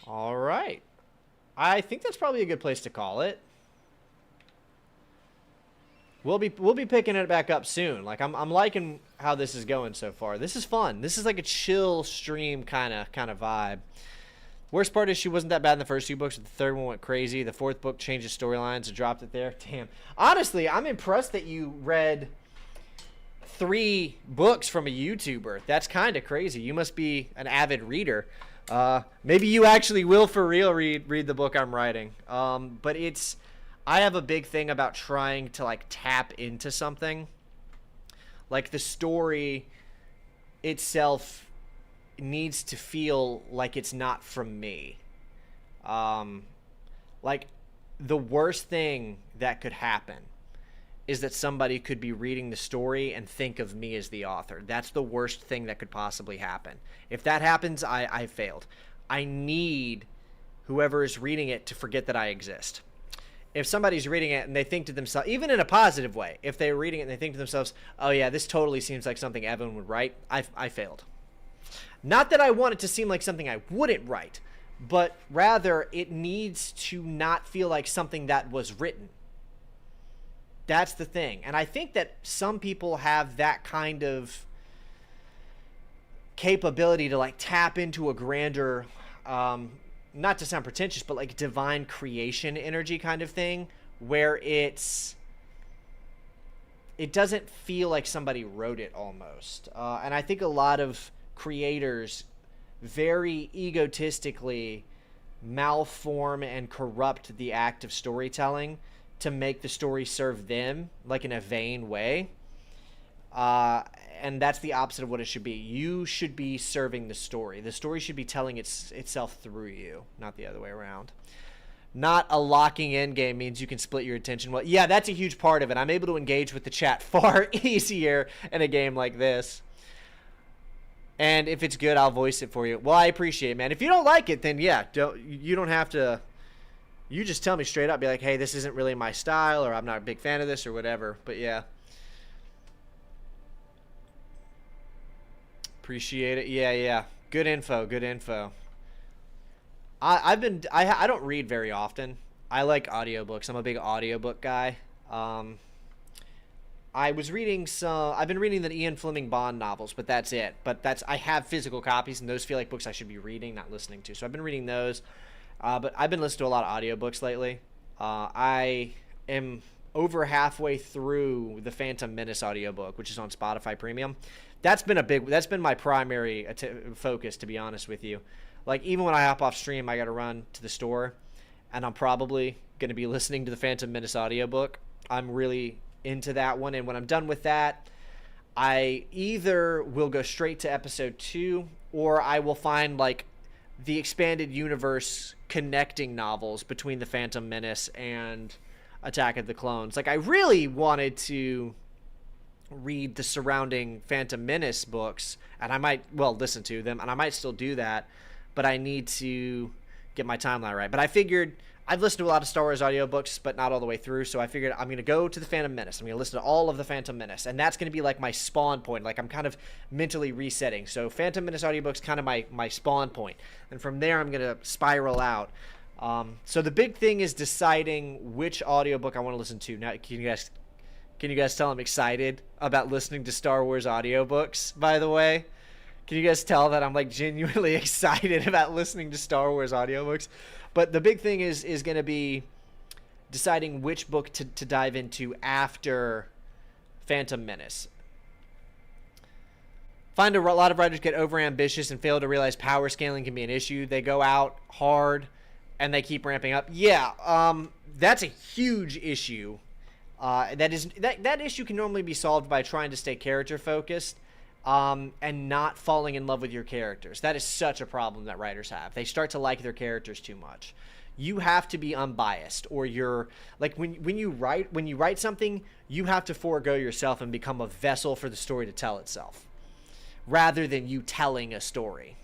All right. I think that's probably a good place to call it. We'll be picking it back up soon. Like I'm liking how this is going so far. This is fun. This is like a chill stream kind of vibe. Worst part is she wasn't that bad in the first two books, but the third one went crazy. The fourth book changes storylines and dropped it there. Damn. Honestly, I'm impressed that you read 3 books from a YouTuber. That's kind of crazy. You must be an avid reader. Maybe you actually will for real read the book I'm writing. But I have a big thing about trying to like tap into something. Like the story itself needs to feel like it's not from me. Like the worst thing that could happen is that somebody could be reading the story and think of me as the author. That's the worst thing that could possibly happen. If that happens, I failed. I need whoever is reading it to forget that I exist. If somebody's reading it and they think to themselves, even in a positive way, if they're reading it and they think to themselves, oh yeah, this totally seems like something Evan would write, I failed. Not that I want it to seem like something I wouldn't write, but rather it needs to not feel like something that was written. That's the thing. And I think that some people have that kind of capability to like tap into a grander, not to sound pretentious, but like divine creation energy kind of thing, where it doesn't feel like somebody wrote it almost. And I think a lot of creators very egotistically malform and corrupt the act of storytelling to make the story serve them, like in a vain way. and that's the opposite of what it should be. You should be serving the story. The story should be telling itself through you, not the other way around. Not a locking in game means you can split your attention. Well, yeah, that's a huge part of it. I'm able to engage with the chat far easier in a game like this. And if it's good, I'll voice it for you. Well, I appreciate it, man. If you don't like it, then yeah, you don't have to. You just tell me straight up. Be like, hey, this isn't really my style, or I'm not a big fan of this, or whatever. But yeah. Appreciate it. Yeah. Good info. I don't read very often. I like audiobooks. I'm a big audiobook guy. I've been reading the Ian Fleming Bond novels, but that's it. But I have physical copies, and those feel like books I should be reading, not listening to. So I've been reading those. But I've been listening to a lot of audiobooks lately. I am over halfway through the Phantom Menace audiobook, which is on Spotify Premium. That's been my primary focus, to be honest with you. Like, even when I hop off stream, I got to run to the store, and I'm probably going to be listening to the Phantom Menace audiobook. I'm really into that one, and when I'm done with that, I either will go straight to episode 2, or I will find, like, the expanded universe connecting novels between the Phantom Menace and Attack of the Clones. Like, I really wanted to read the surrounding Phantom Menace books, and I might, listen to them, and I might still do that, but I need to get my timeline right. But I figured, I've listened to a lot of Star Wars audiobooks, but not all the way through, so I figured I'm going to go to the Phantom Menace. I'm going to listen to all of the Phantom Menace, and that's going to be like my spawn point. Like, I'm kind of mentally resetting. So Phantom Menace audiobook's kind of my spawn point. And from there, I'm going to spiral out. So the big thing is deciding which audiobook I want to listen to. Now, can you guys tell I'm excited about listening to Star Wars audiobooks, by the way? Can you guys tell that I'm, like, genuinely excited about listening to Star Wars audiobooks? But the big thing is going to be deciding which book to dive into after Phantom Menace. Find a lot of writers get overambitious and fail to realize power scaling can be an issue. They go out hard and they keep ramping up. Yeah, that's a huge issue. That issue can normally be solved by trying to stay character focused and not falling in love with your characters. That is such a problem that writers have. They start to like their characters too much. You have to be unbiased, or you're like when you write something, you have to forego yourself and become a vessel for the story to tell itself, rather than you telling a story.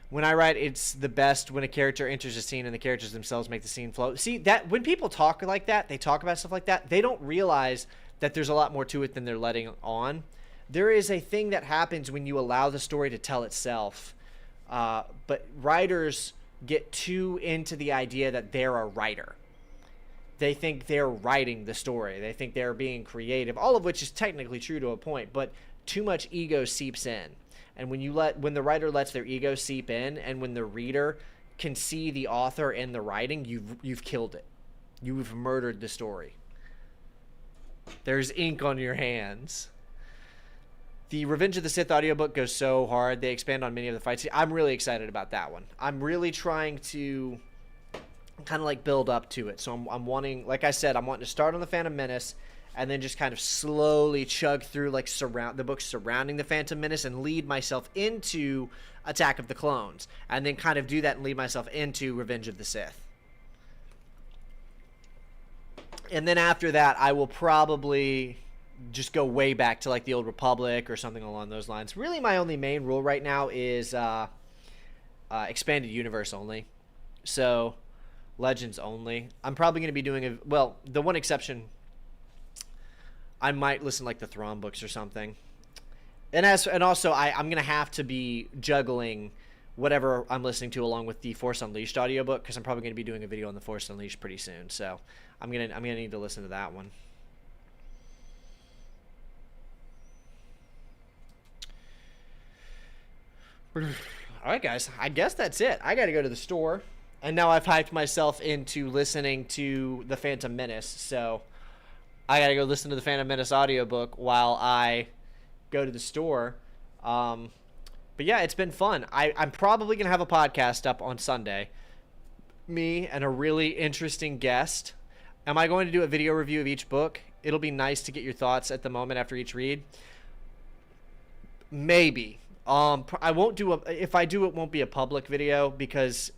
When I write, it's the best when a character enters a scene and the characters themselves make the scene flow. See, that when people talk like that, they talk about stuff like that, they don't realize that there's a lot more to it than they're letting on. There is a thing that happens when you allow the story to tell itself. But writers get too into the idea that they're a writer. They think they're writing the story. They think they're being creative, all of which is technically true to a point, but too much ego seeps in. And when the writer lets their ego seep in, and when the reader can see the author in the writing, you've killed it. You've murdered the story. There's ink on your hands. The Revenge of the Sith audiobook goes so hard. They expand on many of the fights. I'm really excited about that one. I'm really trying to kind of like build up to it. So I'm wanting, like I said, I'm wanting to start on the Phantom Menace and then just kind of slowly chug through like the books surrounding the Phantom Menace and lead myself into Attack of the Clones. And then kind of do that and lead myself into Revenge of the Sith. And then after that, I will probably just go way back to like the Old Republic or something along those lines. Really, my only main rule right now is expanded universe only. So Legends only. I'm probably going to be doing the one exception, I might listen like the Thrawn books or something. And also I'm going to have to be juggling whatever I'm listening to along with the Force Unleashed audiobook, because I'm probably going to be doing a video on the Force Unleashed pretty soon. So I'm going to need to listen to that one. All right, guys, I guess that's it. I got to go to the store, and now I've hyped myself into listening to the Phantom Menace, so I got to go listen to the Phantom Menace audiobook while I go to the store. But yeah, it's been fun. I'm probably going to have a podcast up on Sunday. Me and a really interesting guest. Am I going to do a video review of each book? It'll be nice to get your thoughts at the moment after each read. Maybe. I won't do if I do, it won't be a public video because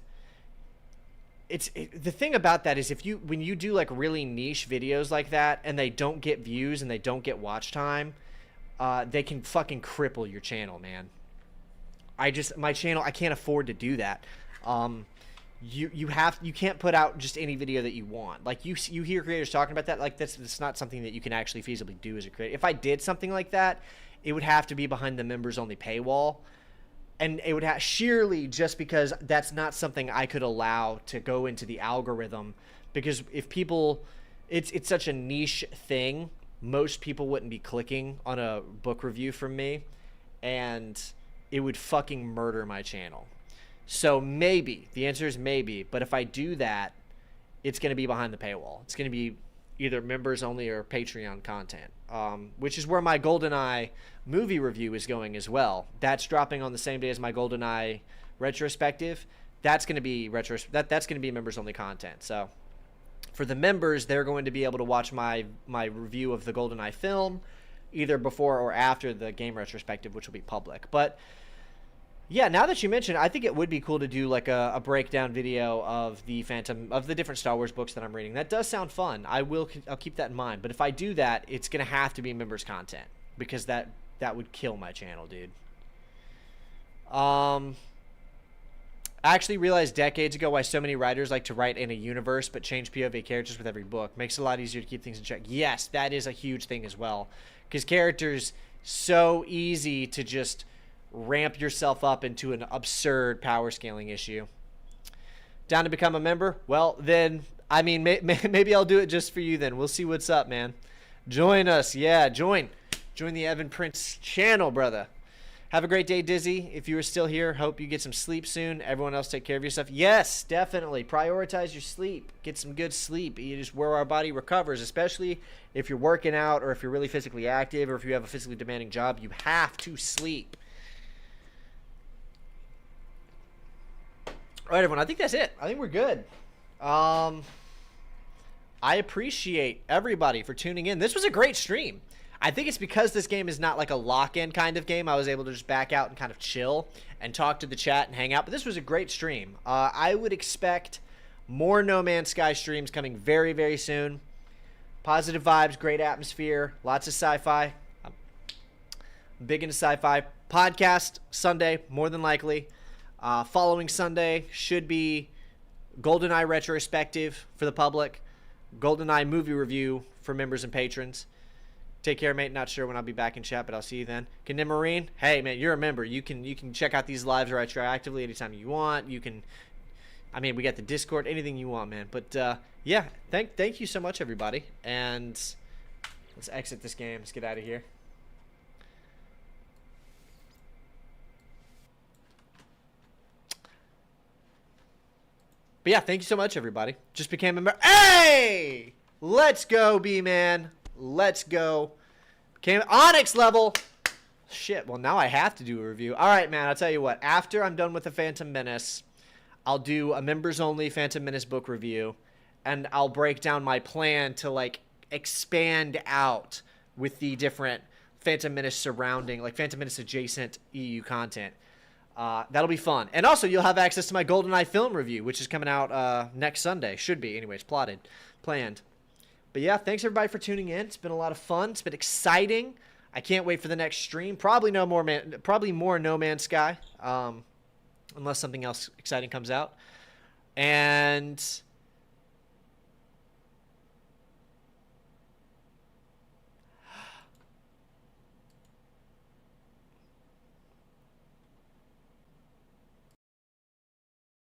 the thing about that is when you do like really niche videos like that and they don't get views and they don't get watch time, they can fucking cripple your channel, man. My channel, I can't afford to do that. You can't put out just any video that you want. Like you hear creators talking about that, like that's not something that you can actually feasibly do as a creator. If I did something like that, it would have to be behind the members only paywall, and it would have sheerly just because that's not something I could allow to go into the algorithm, because if people, it's such a niche thing, most people wouldn't be clicking on a book review from me, and it would fucking murder my channel. So maybe, the answer is maybe, but if I do that, it's going to be behind the paywall. It's going to be either members only or Patreon content, which is where my GoldenEye movie review is going as well. That's dropping on the same day as my GoldenEye retrospective. That's going to be that's going to be members only content. So for the members, they're going to be able to watch my review of the GoldenEye film either before or after the game retrospective, which will be public. But yeah, now that you mention it, I think it would be cool to do like a breakdown video of the different Star Wars books that I'm reading. That does sound fun. I'll keep that in mind. But if I do that, it's gonna have to be members content, because that would kill my channel, dude. I actually realized decades ago why so many writers like to write in a universe but change POV characters with every book. Makes it a lot easier to keep things in check. Yes, that is a huge thing as well, because characters so easy to just ramp yourself up into an absurd power scaling issue. Down to become a member? Well, then, I mean, maybe I'll do it just for you then. We'll see what's up, man. Join us. Yeah, join the Evan Prince channel, brother. Have a great day, Dizzy. If you are still here, hope you get some sleep soon. Everyone else, take care of yourself. Yes, definitely. Prioritize your sleep. Get some good sleep. It is where our body recovers, especially if you're working out or if you're really physically active or if you have a physically demanding job. You have to sleep. All right, everyone, I think that's it. I think we're good. I appreciate everybody for tuning in. This was a great stream. I think it's because this game is not like a lock-in kind of game. I was able to just back out and kind of chill and talk to the chat and hang out. But this was a great stream. I would expect more No Man's Sky streams coming very, very soon. Positive vibes, great atmosphere, lots of sci-fi. I'm big into sci-fi. Podcast Sunday, more than likely. Following Sunday should be GoldenEye retrospective for the public, GoldenEye movie review for members and patrons. Take care, mate. Not sure when I'll be back in chat, but I'll see you then. Condemn Marine, hey man, you're a member. You can check out these lives retroactively anytime you want. You can, I mean, we got the Discord, anything you want, man. But yeah, thank you so much, everybody. And let's exit this game. Let's get out of here. But yeah, thank you so much, everybody. Just became a member. Hey! Let's go, B-Man. Let's go. Became Onyx level. Shit, well, now I have to do a review. All right, man, I'll tell you what. After I'm done with the Phantom Menace, I'll do a members-only Phantom Menace book review, and I'll break down my plan to, like, expand out with the different Phantom Menace surrounding, like, Phantom Menace adjacent EU content. That'll be fun. And also, you'll have access to my GoldenEye film review, which is coming out next Sunday. Should be, anyways, planned. But yeah, thanks everybody for tuning in. It's been a lot of fun. It's been exciting. I can't wait for the next stream. Probably more No Man's Sky, unless something else exciting comes out. And